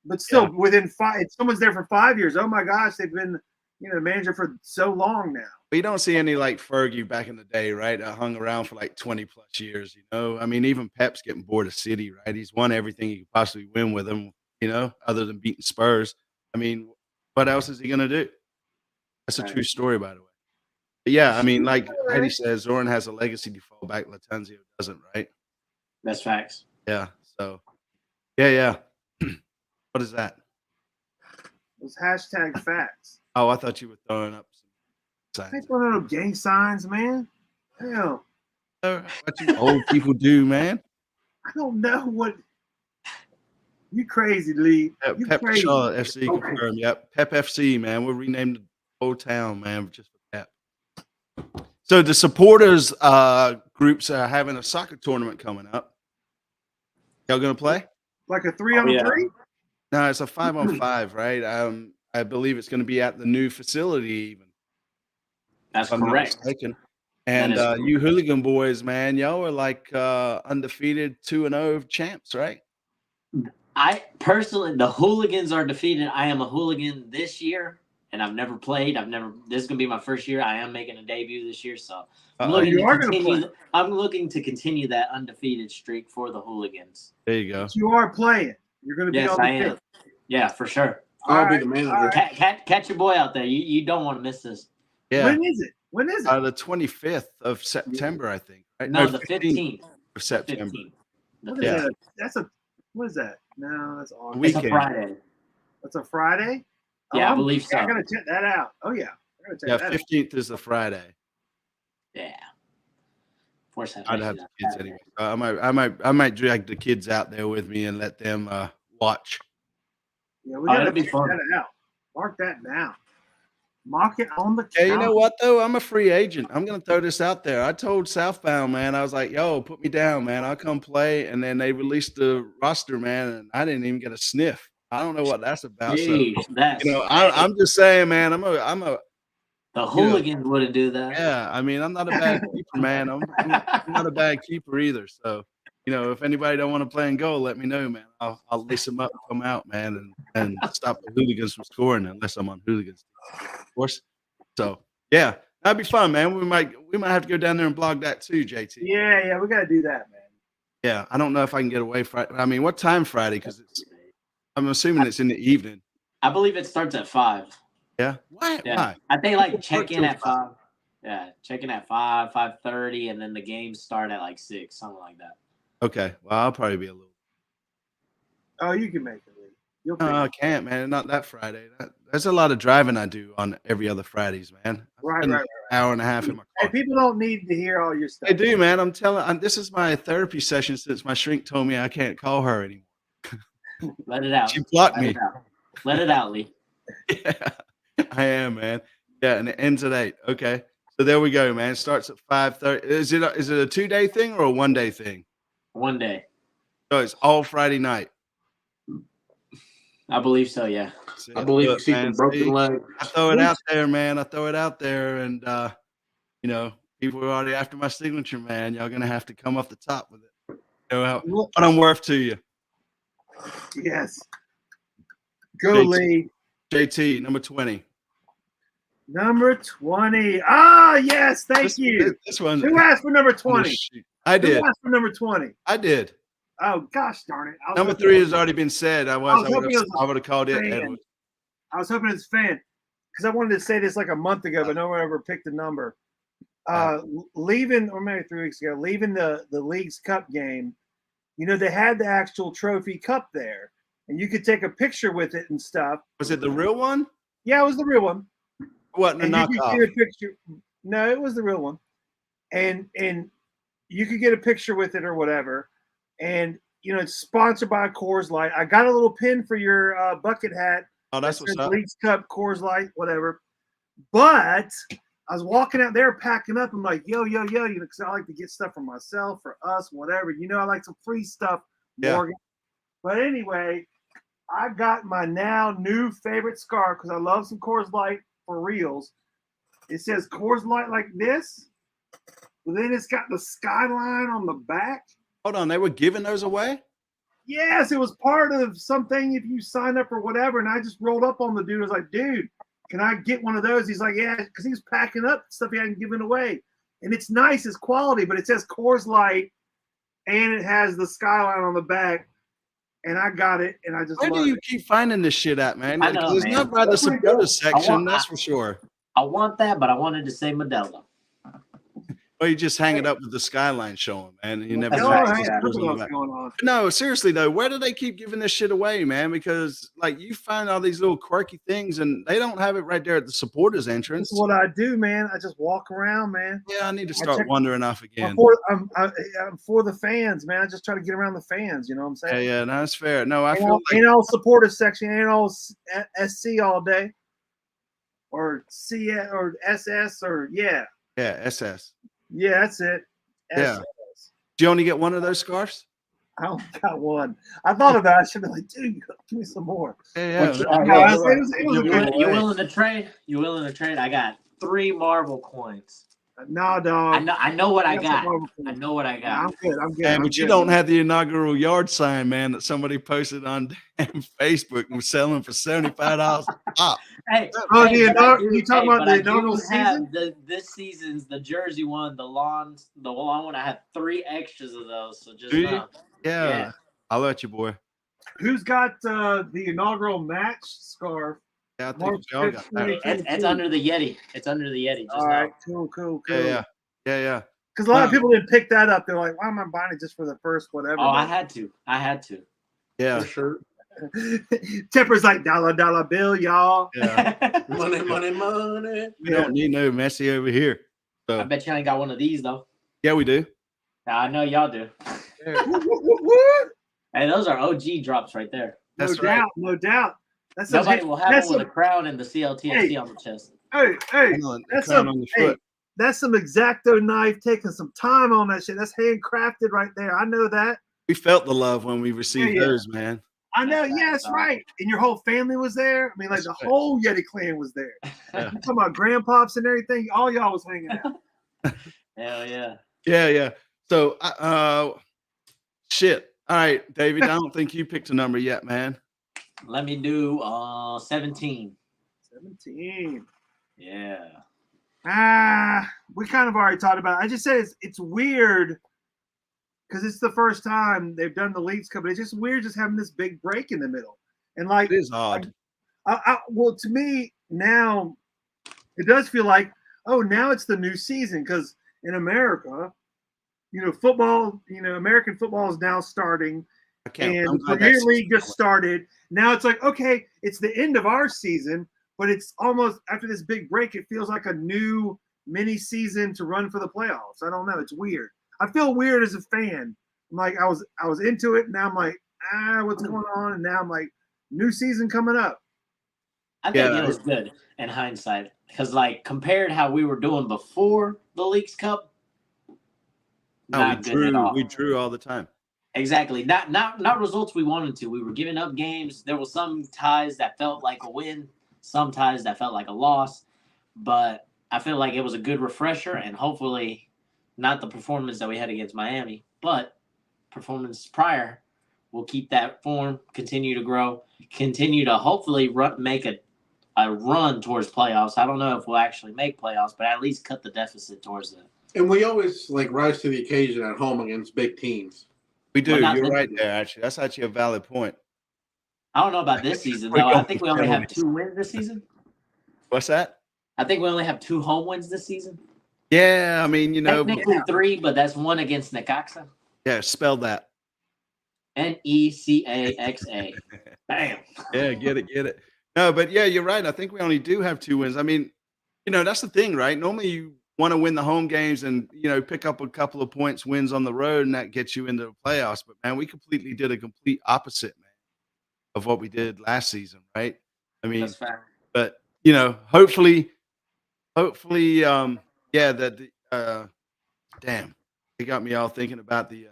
but still Yeah. within 5. If someone's there for 5 years, oh my gosh, they've been the manager for so long now. But you don't see any like Fergie back in the day, right? That hung around for like 20 plus years, I mean, even Pep's getting bored of City, right? He's won everything he could possibly win with them, other than beating Spurs. I mean, what else is he going to do? That's a true story, by the way. But yeah, I mean, like Heidi says, Zoran has a legacy to fall back. Latanzio doesn't, right? That's facts. Yeah. So, yeah. What is that? Those hashtag facts. Oh, I thought you were throwing up some I signs. ain't one of those gang signs, man. Hell, What you old people do, man. I don't know what. You crazy, Lee. You Pep crazy. Charlotte FC confirmed. Yep. Pep FC, man. We'll rename the whole town, man, just for Pep. So the supporters groups are having a soccer tournament coming up. Y'all gonna play? Like a 3-on-3? No, it's a 5-on-5, right? I believe it's going to be at the new facility, even. That's correct. And you hooligan boys, man, y'all are like undefeated 2-0 champs, right? I personally, the hooligans are defeated. I am a hooligan this year, and I've never played. This is gonna be my first year. I am making a debut this year, so I'm looking to continue that undefeated streak for the hooligans. There you go. But you are playing. You're gonna be yes, on the I am. pitch. Yeah, for sure. I'll be the manager. Catch your boy out there. You don't want to miss this. Yeah. When is it? The 25th of September, I think. Right? No, the 15th of September. 15th. What is that? That's a. What is that? No, that's August. It's a Friday. That's a Friday? Yeah, I believe so. I gotta check that out. Oh yeah. I gotta check that 15th is the Friday. Yeah. Force that. I'd have the kids anyway. I might drag the kids out there with me and let them watch. Yeah, we gotta be check fun. that out. Mark that down. Mark it on the Yeah, you know calendar. what though? I'm a free agent. I'm gonna throw this out there. I told Southbound, man, I was like, yo, put me down, man. I'll come play. And then they released the roster, man, and I didn't even get a sniff. I don't know what that's about. Jeez, so I'm just saying, man, I'm a the hooligans wouldn't do that. Yeah, I mean, I'm not a bad keeper, man. I'm not a bad keeper either. So, if anybody don't want to play in goal, let me know, man. I'll lace them up, come out, man, and stop the hooligans from scoring unless I'm on hooligans, of course. So, yeah, that'd be fun, man. We might have to go down there and blog that too, JT. Yeah, we gotta do that, man. Yeah, I don't know if I can get away Friday. I mean, what time Friday? Because I'm assuming it's in the evening. I believe it starts at 5. Yeah. Why? Yeah. Why? I think like check in at 5. Yeah, check in at 5, 5:30, and then the games start at like 6, something like that. Okay. Well, I'll probably be a little. Oh, you can make it, Lee. You'll No, I can't, man. Not that Friday. There's a lot of driving I do on every other Fridays, man. Right. An hour and a half in my Hey, car. people don't need to hear all your stuff. I do, man. I'm telling. This is my therapy session since my shrink told me I can't call her anymore. Let it out. She blocked me. Let it out, Lee. Yeah, I am, man. Yeah, and it ends at 8. Okay, so there we go, man. It starts at 5:30. Is it a 2-day thing or a 1-day thing? 1 day. So it's all Friday night. I believe so. Yeah. I believe you see man, some broken leg. I throw it out there, man. I throw it out there, and people are already after my signature, man. Y'all gonna have to come off the top with it. What I'm worth to you. Yes. Go, Lee. JT, number 20. Number 20. Ah, yes. Thank you. This one. Who asked for number 20? I did. Who asked for number 20? I did. Oh, gosh darn it. Number 3 has already been said. I would have called it Edward. I was hoping it was fan because I wanted to say this like a month ago, but no one ever picked a number. Leaving, or maybe 3 weeks ago, leaving the League's Cup game, they had the actual trophy cup there, and you could take a picture with it and stuff. Was it the real one? Yeah, it was the real one. What, a knockoff? You could get a picture. No, it was the real one. And you could get a picture with it or whatever. And, it's sponsored by Coors Light. I got a little pin for your bucket hat. Oh, that's what's up. League's Cup, Coors Light, whatever. But I was walking out there packing up. I'm like, yo, because I like to get stuff for myself, for us, whatever. I like some free stuff, Morgan. Yeah. But anyway, I got my now new favorite scarf because I love some Coors Light for reals. It says Coors Light like this, But then it's got the skyline on the back. Hold on, they were giving those away? Yes, it was part of something if you sign up or whatever. And I just rolled up on the dude. I was like, dude, can I get one of those? He's like, yeah, because he was packing up stuff he hadn't given away. And it's nice, it's quality, but it says Coors Light and it has the skyline on the back. And I got it, and I just Where do you keep finding this shit at, man? I know, It's man. not by the supporters section, that's for sure. I want that, but I wanted to say Modelo. Well, you just hang it up with the skyline showing, man. You never That's know right. what's going on. No, seriously though, where do they keep giving this shit away, man? Because like you find all these little quirky things, and they don't have it right there at the supporters entrance. That's what I do, man. I just walk around, man. Yeah, I need to start wandering off again. I'm for the fans, man. I just try to get around the fans. You know what I'm saying? Yeah, no, that's fair. No, I feel like ain't all supporters section, ain't all SC all day, or C or SS or SS. Yeah, that's it. Yeah. Do you only get one of those scarves? I only got one. I thought about it. I should be like, dude, give me some more. Yeah. You willing to trade? You willing to trade? I got 3 Marvel coins. No, dog. I know what I got. I know what I got. I'm good. Man, but you don't have the inaugural yard sign, man, that somebody posted on damn Facebook and was selling for $75 a pop. Hey, you talking about the inaugural season? This season's the jersey one, the long one. I have 3 extras of those. So just yeah. I'll let you, boy. Who's got the inaugural match scarf? Yeah, I think we all got that. It's under the Yeti. It's under the Yeti. Just all right, cool. Yeah. Because a lot of people didn't pick that up. They're like, why am I buying it just for the first whatever? Oh, I had to. Yeah. For sure. Temper's like dollar bill, y'all. Yeah. money. We don't need no Messi over here. So. I bet you ain't got one of these though. Yeah, we do. I know y'all do. Hey, those are OG drops right there. No doubt. Nobody will have one with a crown and the CLTFC on the chest. Hey, that's some X-Acto knife taking some time on that shit. That's handcrafted right there. I know that. We felt the love when we received those, man. I know. Yeah, that's right. And your whole family was there. I mean, like the whole Yeti clan was there. Yeah. You talking about grandpops and everything? All y'all was hanging out. Hell yeah. Yeah. So, shit. All right, David. I don't think you picked a number yet, man. Let me do 17. 17. Yeah. We kind of already talked about it. I just said it's weird because it's the first time they've done the Leagues Cup, but it's just weird just having this big break in the middle. And like it is odd. Well, to me now, it does feel like, oh, now it's the new season because in America, football, American football is now starting. And the Premier League just started. Now it's like, okay, it's the end of our season, but it's almost after this big break, it feels like a new mini season to run for the playoffs. I don't know. It's weird. I feel weird as a fan. I'm like, I was into it. Now I'm like, what's going on? And now I'm like, new season coming up. I think it was good in hindsight because, like, compared how we were doing before the Leagues Cup, not good at all. We drew all the time. Exactly. Not results we wanted to. We were giving up games. There were some ties that felt like a win, some ties that felt like a loss. But I feel like it was a good refresher, and hopefully not the performance that we had against Miami, but performance prior will keep that form, continue to grow, continue to hopefully make a run towards playoffs. I don't know if we'll actually make playoffs, but at least cut the deficit towards that. And we always rise to the occasion at home against big teams. We do. You're right there, actually. That's actually a valid point. I don't know about this season, though. I think we only have 2 wins this season. What's that? I think we only have 2 home wins this season. Yeah, I mean, technically 3, but that's 1 against Necaxa. Yeah, spell that. Necaxa. Bam. Yeah, get it. No, but yeah, you're right. I think we only do have 2 wins. I mean, that's the thing, right? Normally you want to win the home games and, pick up a couple of points, wins on the road, and that gets you into the playoffs. But, man, we completely did a complete opposite, man, of what we did last season, right? I mean, that's fair. But, hopefully, damn, it got me all thinking about the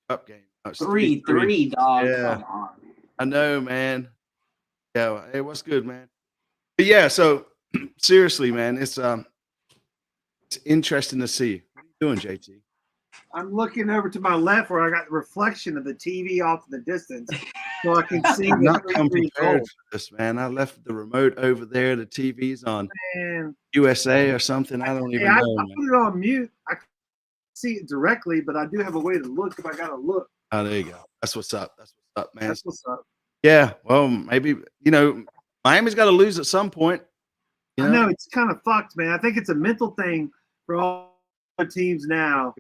Cup game. 3-3, dog. Yeah. Come on. I know, man. Yeah, it was good, man. But yeah, so seriously, man, it's interesting to see. What do you doing, JT? I'm looking over to my left where I got the reflection of the TV off in the distance, so I can see I'm the not come 3 prepared goal. for this, man. I left the remote over there. The TV's on Man, USA or something. I don't even I know, man. put it on mute. I can see it directly, but I do have a way to look if I gotta look. Oh, there you go. That's what's up. That's what's up, man. That's what's up. Yeah. Well, maybe Miami's got to lose at some point. I know it's kind of fucked, man. I think it's a mental thing for all the teams now.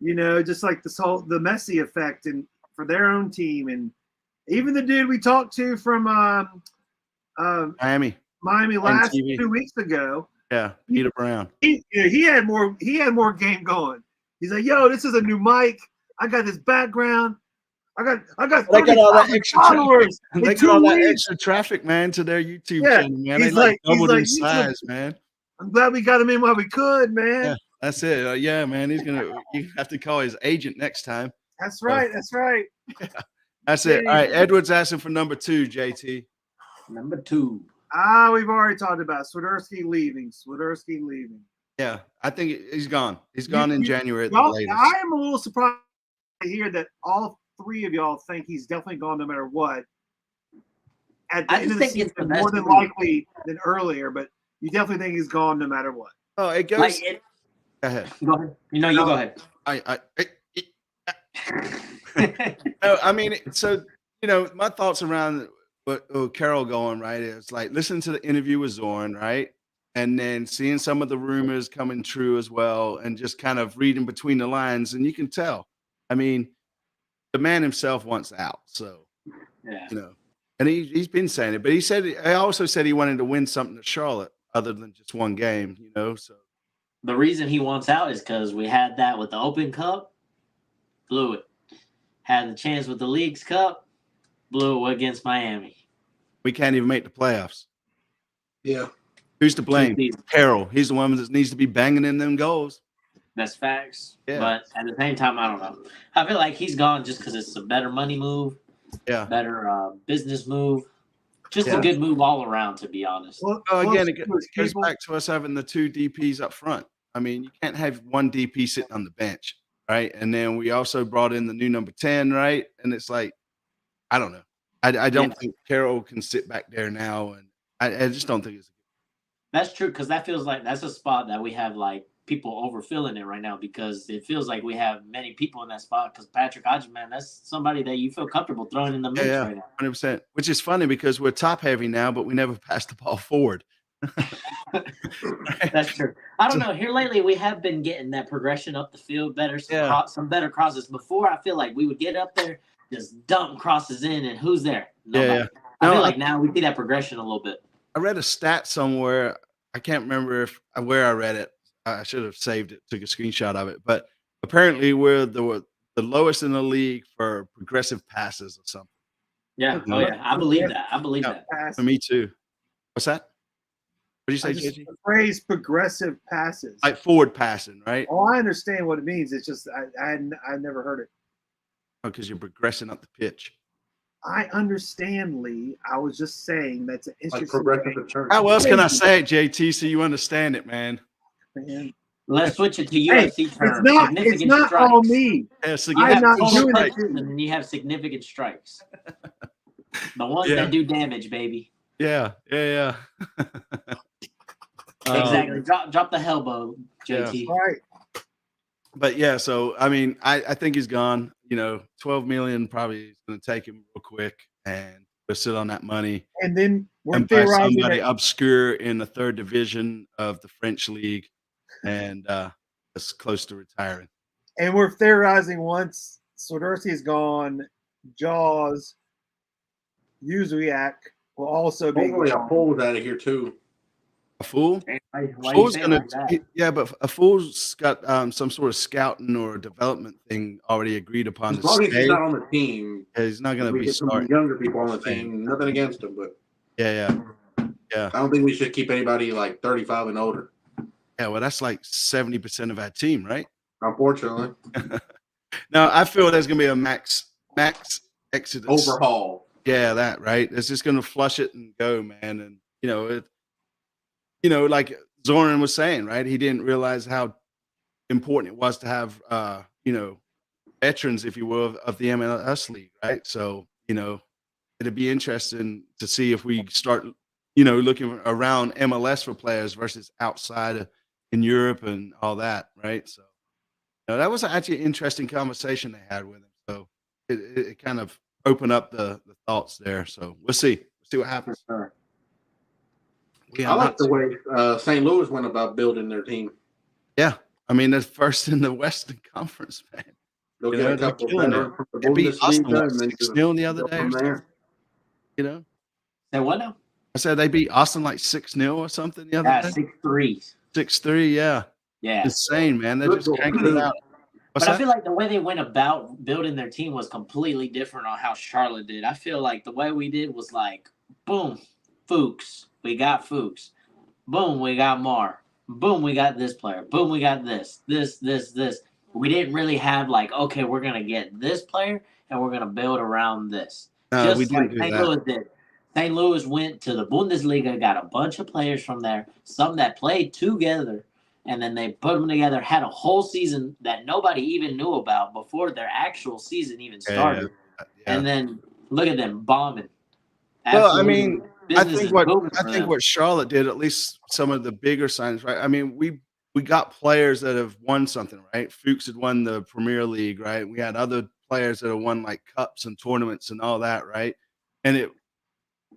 Just like the Messi effect, and for their own team, and even the dude we talked to from Miami last TV. 2 weeks ago. Yeah, Peter Brown. He had more game going. He's like, yo, this is a new mic. I got this background. I got They got all that extra followers. They got all that extra traffic, man, to their YouTube channel, man. They doubled in size, man. I'm glad we got him in while we could, man. Yeah, that's it. Yeah, man. You have to call his agent next time. That's right. That's right. Yeah, that's it. All right. Edward's asking for number 2, JT. Number 2. We've already talked about Swiderski leaving. Yeah, I think he's gone. He's gone in January at the latest. I am a little surprised to hear that all 3 of y'all think he's definitely gone no matter what. At the end of the season, more than likely than earlier, but you definitely think he's gone no matter what. Oh, it goes. Go ahead. Go ahead. You go ahead. No, I mean, so my thoughts around what Carroll going right is like listening to the interview with Zorn, right, and then seeing some of the rumors coming true as well, and just kind of reading between the lines, and you can tell. I mean, the man himself wants out, so and he's been saying it, but he also said he wanted to win something at Charlotte other than just one game, so. The reason he wants out is because we had that with the Open Cup, blew it. Had the chance with the Leagues Cup, blew it against Miami. We can't even make the playoffs. Yeah. Who's to blame? Carroll. He's the one that needs to be banging in them goals. That's facts. Yeah. But at the same time, I don't know. I feel like he's gone just because it's a better money move. Yeah. Better business move. Just a good move all around, to be honest. Well, again, it goes back to us having the 2 DPs up front. I mean, you can't have one DP sitting on the bench, right? And then we also brought in the new number 10, right? And it's like, I don't know. I don't think Carroll can sit back there now, and I just don't think it's. That's true, because that feels like that's a spot that we have like people overfilling it right now, because it feels like we have many people in that spot. Because Patrick Hodges, man, that's somebody that you feel comfortable throwing in the mix right now. 100%. Which is funny because we're top heavy now, but we never pass the ball forward. That's true. I don't know. Here lately, we have been getting that progression up the field better, some better crosses. Before, I feel like we would get up there, just dump crosses in, and who's there? Nobody. I feel like now we see that progression a little bit. I read a stat somewhere. I can't remember where I read it. I should have saved it, took a screenshot of it. But apparently, we're the lowest in the league for progressive passes or something. Yeah. Oh, yeah. I believe that. I believe that. For me, too. What's that? What did you say, JG? The phrase progressive passes. Like forward passing, right? Oh, I understand what it means. It's just I never heard it. Oh, because you're progressing up the pitch. I understand, Lee. I was just saying that's an interesting. How else can I say it, JT, so you understand it, man? Let's switch it to UFC terms. It's not all me. Yeah, so I'm not doing it. And then you have significant strikes. The ones that do damage, baby. Yeah. Exactly. Drop the elbow, JT. All right. But so I mean, I think he's gone. 12 million probably is going to take him real quick, and we'll sit on that money. And then we're buy somebody obscure in the 3rd division of the French league, and that's close to retiring. And we're theorizing once Swiderski is gone, Jaws, Uzwiak will also be. Hopefully, a fool's out of here too. A fool? Why Fool's gonna, like but a fool's got some sort of scouting or development thing already agreed upon. As long as he's not on the team, he's not going to be starting. Younger people on the team, nothing against him, but yeah. I don't think we should keep anybody like 35 and older. Yeah, well, that's like 70% of our team, right? Unfortunately. No, I feel there's going to be a max exodus overhaul. Yeah, that right. It's just going to flush it and go, man, and like Zoran was saying, right? He didn't realize how important it was to have, veterans, if you will, of the MLS league, right? So, it'd be interesting to see if we start, looking around MLS for players versus outside in Europe and all that, right? So, that was actually an interesting conversation they had with him. So it kind of opened up the thoughts there. So we'll see what happens. For sure. I like the way St. Louis went about building their team. Yeah, I mean they're first in the Western Conference, man. They'll get a couple better from the Bundesliga and then 6-0 the other day. Say what now? I said they beat Austin like 6-0 or something the other day. 6-3. 6-3, yeah. Yeah. Insane, man. They're just cranking it out. But I feel like the way they went about building their team was completely different on how Charlotte did. I feel like the way we did was like, boom, Fuchs. We got Fuchs. Boom, we got Mar. Boom, we got this player. Boom, we got this. We didn't really have like, okay, we're going to get this player and we're going to build around this. We Just like didn't do St. that. Louis did. St. Louis went to the Bundesliga, got a bunch of players from there, some that played together, and then they put them together, had a whole season that nobody even knew about before their actual season even started. Yeah. And then look at them bombing. Well, I mean, I Business think is booming for what them. Charlotte did, at least some of the bigger signings, right? I mean, we got players that have won something, right? Fuchs had won the Premier League, right? We had other players that have won like cups and tournaments and all that, right? And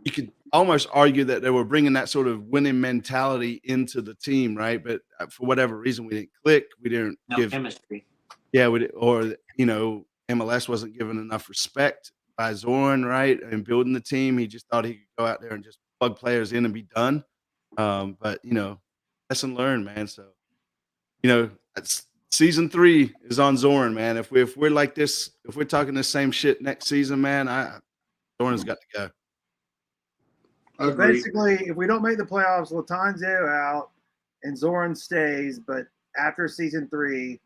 you could almost argue that they were bringing that sort of winning mentality into the team, right? But for whatever reason, we didn't click. We didn't give chemistry. Yeah, MLS wasn't given enough respect by Zoran, right? And building the team, he just thought he could go out there and just plug players in and be done. But lesson learned, man. So, that's season 3 is on Zoran, man. If we're like this, if we're talking the same shit next season, man, Zoran's got to go. Basically, if we don't make the playoffs, Latanzio out and Zoran stays. But after season 3,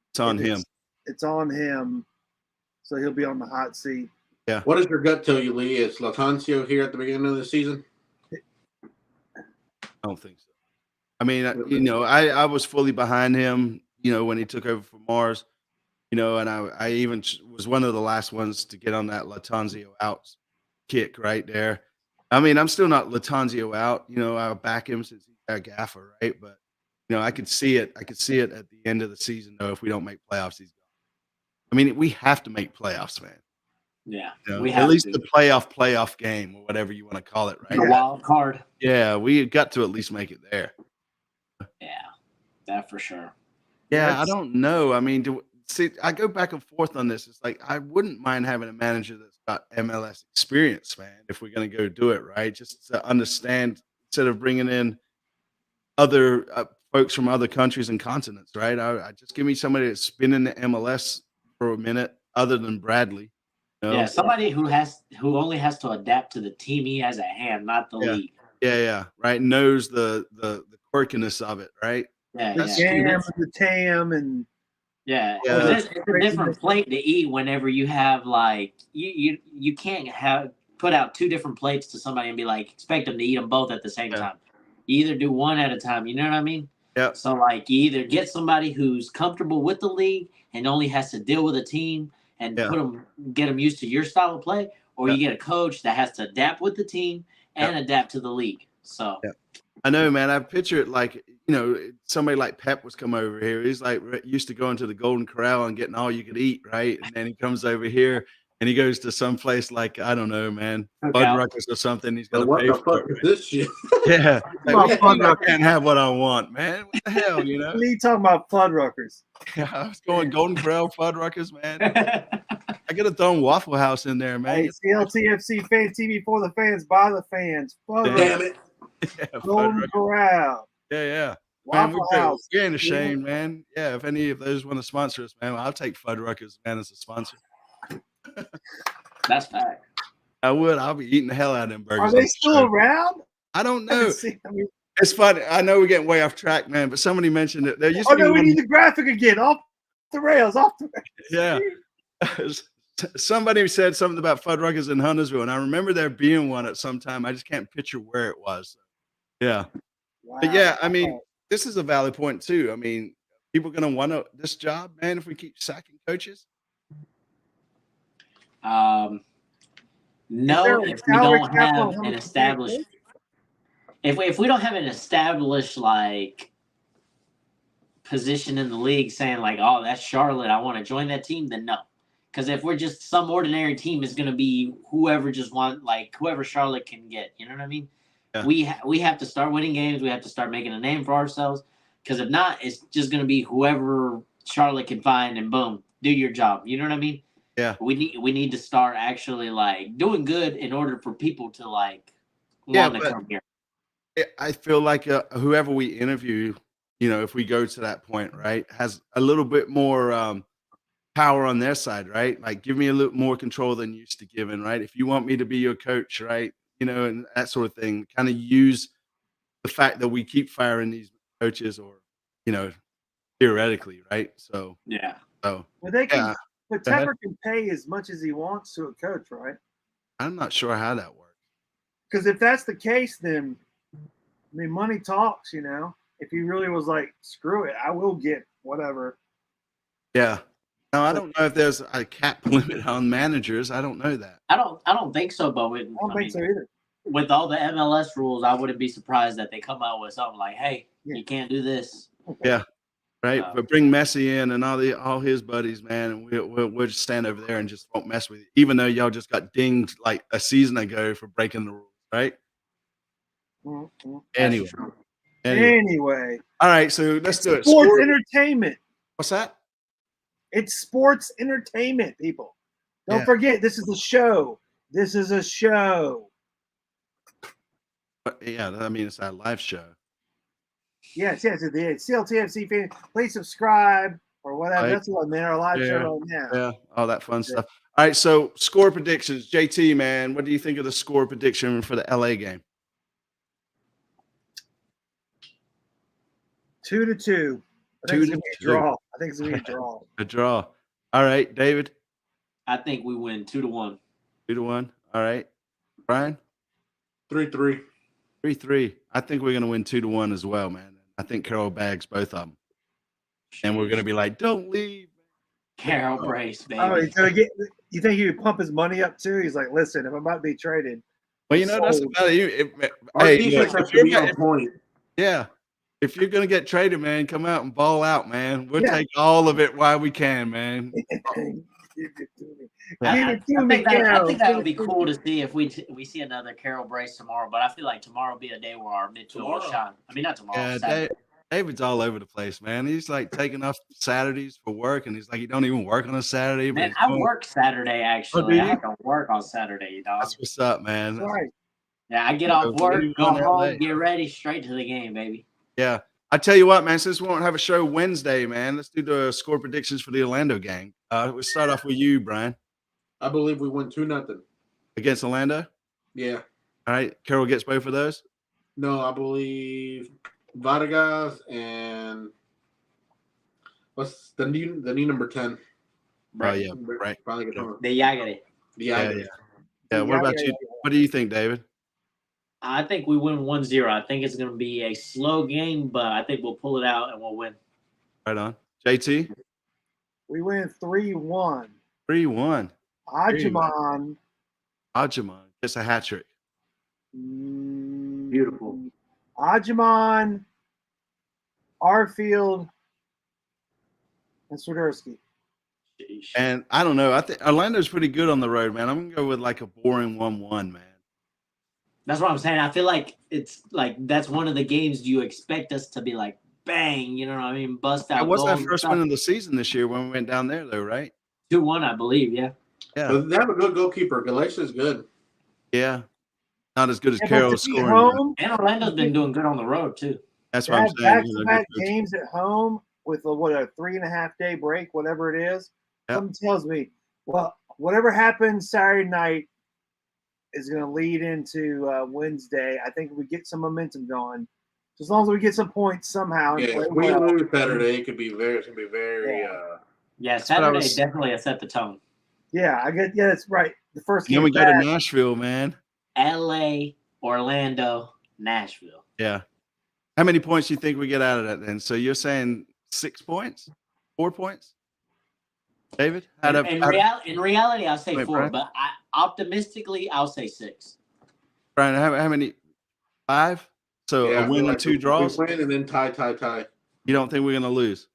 it's on him. It's on him. So he'll be on the hot seat. Yeah. What does your gut tell you, Lee? Is Latanzio here at the beginning of the season? I don't think so. I mean, I was fully behind him, when he took over for Mars, and I even was one of the last ones to get on that Latanzio out kick right there. I mean, I'm still not Latanzio out. I'll back him since he's a gaffer, right? But I could see it. I could see it at the end of the season, though. If we don't make playoffs, he's gone. I mean, we have to make playoffs, man. Yeah, we have at least the playoff game or whatever you want to call it, right? The wild card. Yeah, we got to at least make it there. Yeah, that for sure. Yeah, I don't know. I mean, I go back and forth on this. It's like I wouldn't mind having a manager that's got MLS experience, man, if we're going to go do it, right? Just to understand, instead of bringing in other folks from other countries and continents, right? I just give me somebody that's been in the MLS for a minute, other than Bradley. Yeah, somebody who only has to adapt to the team he has at hand, not the league. Yeah, right. Knows the quirkiness of it, right? Yeah, the TAM and it's a different plate to eat whenever you have like you can't put out 2 different plates to somebody and be like expect them to eat them both at the same time. You either do one at a time. You know what I mean? Yeah. So like you either get somebody who's comfortable with the league and only has to deal with a team and get them used to your style of play, or you get a coach that has to adapt with the team and adapt to the league. So I know, man. I picture it like, somebody like Pep was come over here. He's like used to going to the Golden Corral and getting all you could eat, right? And then he comes over here and he goes to some place like, I don't know, man, Fuddruckers or something. He's got to pay for it. Is this shit? Yeah. Like, I can't have what I want, man. What the hell, What are you talking about, Fuddruckers? Yeah, I was going Golden Corral, Fuddruckers, man. I could have thrown Waffle House in there, man. Hey, CLTFC fan TV for the fans, by the fans. Damn it. Yeah, Golden Corral. Yeah. Waffle House. We're ashamed, man. Yeah, if any of those want to sponsor us, man, I'll take Fuddruckers, man, as a sponsor. That's fact. I would. I'll be eating the hell out of them burgers. Are they still around? I don't know. It's funny. I know we're getting way off track, man, but somebody mentioned it. There used to be we need the graphic again. Off the rails. Yeah. Somebody said something about Fuddruckers in Huntersville, and I remember there being one at some time. I just can't picture where it was. Yeah. Wow. But yeah, I mean, this is a valid point too. I mean, people going to want this job, man, if we keep sacking coaches? No, if we don't have an established, if we don't have an established like position in the league saying like, oh, that's Charlotte, I want to join that team, then no. Because if we're just some ordinary team, is going to be whoever Charlotte can get. You know what I mean? Yeah. We have to start winning games. We have to start making a name for ourselves. Because if not, it's just going to be whoever Charlotte can find, and boom, do your job. You know what I mean? Yeah. We need to start actually like doing good in order for people to like want to come here. I feel like whoever we interview, if we go to that point, right, has a little bit more power on their side, right? Like, give me a little more control than used to giving, right? If you want me to be your coach, right, and that sort of thing, kind of use the fact that we keep firing these coaches, or theoretically, right? So yeah. So well, they can. But Tepper can pay as much as he wants to a coach, right? I'm not sure how that works. Because if that's the case, then money talks. If he really was like, screw it, I will get whatever. Yeah. No, I don't know if there's a cap limit on managers. I don't know that. I don't think so, but I don't think so either. With all the MLS rules, I wouldn't be surprised that they come out with something like, "Hey, you can't do this." Yeah, right. But bring Messi in and all his buddies, man, and we'll just stand over there and just won't mess with you, even though y'all just got dinged like a season ago for breaking the rules, right? Mm-hmm. Anyway. All right, so let's do it. Sports entertainment. What's that? It's sports entertainment, people. Don't forget, this is a show. This is a show. But yeah, I mean, it's our live show. Yes, it's the CLTFC fan. Please subscribe or whatever. Right. That's what, man. Our live show right now. Yeah, all that fun stuff. All right, so score predictions. JT, man, what do you think of the score prediction for the LA game? 2-2. I think it's gonna be a draw. I think it's gonna be a draw. A draw. All right, David. I think we win 2-1. 2-1. All right, Brian. 3-3. 3-3. I think we're gonna win 2-1 as well, man. I think Carroll bags both of them, and we're gonna be like, "Don't leave." Carroll brace, baby. Oh, he's gonna get. You think he would pump his money up too? He's like, "Listen, if I'm about to be traded." Well, that's about it. Yeah. If you're going to get traded, man, come out and ball out, man. We'll take all of it while we can, man. I think that would be cool to see if we see another Carroll brace tomorrow. But I feel like tomorrow will be a day where our midfield will shine. I mean, not tomorrow. Yeah, David's all over the place, man. He's like taking off Saturdays for work, and he's like, he don't even work on a Saturday. Man, I work Saturday, actually. I have to work on Saturday, dog. That's what's up, man. That's right. Yeah, I get off work, go home, get ready, straight to the game, baby. Yeah. I tell you what, man, since we won't have a show Wednesday, man, let's do the score predictions for the Orlando game. We'll start off with you, Brian. I believe we win 2-0. Against Orlando? Yeah. All right. Carroll gets both of those? No, I believe Vargas and what's the new number 10? Right. Oh, yeah, right. The Yagare. Yeah. What about you? What do you think, David? I think we win 1-0. I think it's going to be a slow game, but I think we'll pull it out and we'll win. Right on. JT? We win 3-1. 3-1. Ajman gets a hat trick. Beautiful. Ajman, Arfield, and Swiderski. And I don't know. I think Orlando's pretty good on the road, man. I'm going to go with like a boring 1-1, man. That's what I'm saying. I feel like it's like that's one of the games you expect us to be like, bang, you know what I mean? Bust out. What's that first win of the season this year when we went down there, though, right? 2-1, I believe, yeah. But they have a good goalkeeper. Galatia's good. Yeah. Not as good as Carroll's scoring. And Orlando's been doing good on the road, too. That's what I'm saying. Back-to-back games at home with a 3.5-day break, whatever it is. Yep. Something tells me, well, whatever happens Saturday night is going to lead into Wednesday. I think we get some momentum going. As long as we get some points somehow. Yeah, if we lose Saturday, it could be very. Yeah, Saturday definitely set the tone. Yeah, that's right. The first game. Then we go to Nashville, man. LA, Orlando, Nashville. Yeah. How many points do you think we get out of that then? So you're saying 6 points, 4 points. David, in reality, I'll say 4, Brian? But optimistically, I'll say 6. Brian, how many? 5. So a win and 2 draws. We win and then tie. You don't think we're gonna lose?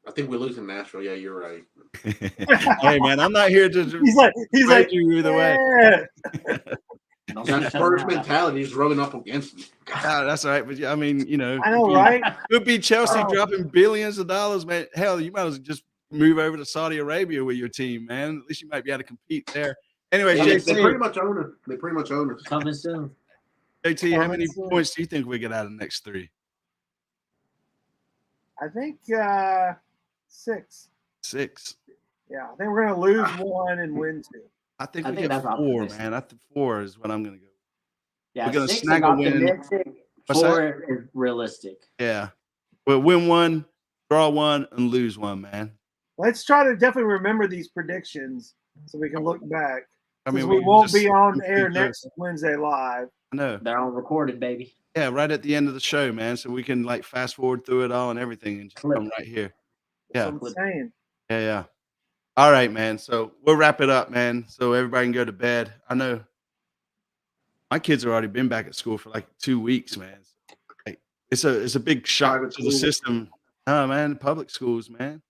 I think we lose in Nashville. Yeah, you're right. Hey man, I'm not here to. He's like you either way. That Spurs mentality is rubbing up against me. That's all right, but I mean, I know, right? Could be Chelsea dropping billions of dollars, man. Hell, you might as well just move over to Saudi Arabia with your team, man. At least you might be able to compete there. Anyway, JT, they pretty much own us. Coming soon. JT, how many points do you think we get out of the next 3? I think 6. 6. Yeah, I think we're gonna lose 1 and win 2. I think we get 4, man. I think 4 is what I'm gonna go. Yeah, we're gonna 6 snag a win. 4 is realistic. Yeah, we'll win 1, draw 1, and lose 1, man. Let's try to definitely remember these predictions so we can look back. I mean, we won't be on air next Wednesday live. I know they're all recorded, baby. Yeah, right at the end of the show, man. So we can like fast forward through it all and everything and just come right here. Yeah. That's what I'm saying. Yeah. All right, man. So we'll wrap it up, man. So everybody can go to bed. I know my kids have already been back at school for like 2 weeks, man. Like, it's a big shock to the system. Oh man, public schools, man.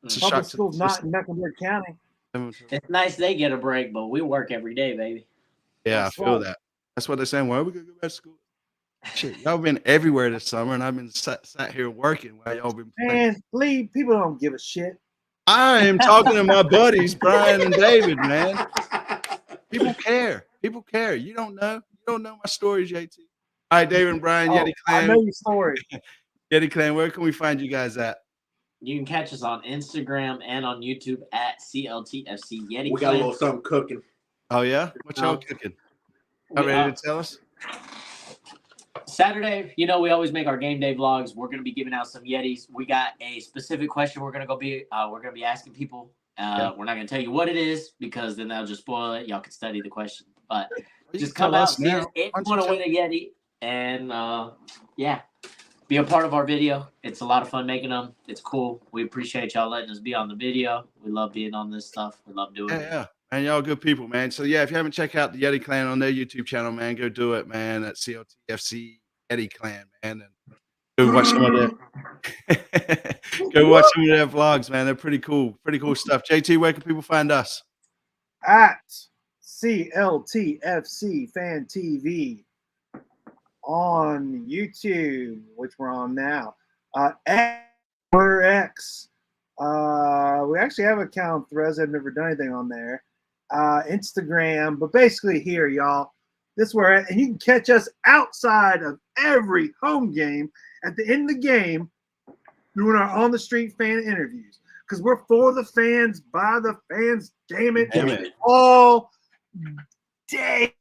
It's a public schools not in Mecklenburg County. It's nice they get a break, but we work every day, baby. Yeah, I feel that. That's what they're saying. Why are we gonna go back to school? Shit, y'all been everywhere this summer, and I've been sat here working while y'all been playing. Man, Lee, people don't give a shit. I am talking to my buddies, Brian and David, man. People care. People care. You don't know. You don't know my stories, JT. All right, David and Brian, Yeti Clan. I know your story. Yeti Clan, where can we find you guys at? You can catch us on Instagram and on YouTube at CLTFC Yeti Clan. We got a little something cooking. Oh, yeah? What y'all cooking? Are ready to tell us? Saturday, we always make our game day vlogs. We're going to be giving out some Yetis. We got a specific question we're going to be asking people. We're not going to tell you what it is because then that'll just spoil it. Y'all can study the question. But just come out if you want to win a Yeti. And, be a part of our video. It's a lot of fun making them. It's cool. We appreciate y'all letting us be on the video. We love being on this stuff. We love doing it. Yeah. And y'all good people, man. So, if you haven't checked out the Yeti Clan on their YouTube channel, man, go do it, man, at CLTFC Yeti Clan, man. And go watch some of their vlogs, man. They're pretty cool. Pretty cool stuff. JT, where can people find us? At CLTFC Fan TV on YouTube, which we're on now. X. We actually have an account Threads. I've never done anything on there. Instagram, but basically here, y'all. This is where we're at, and you can catch us outside of every home game at the end of the game doing our on the street fan interviews because we're for the fans, by the fans. Damn it. All day.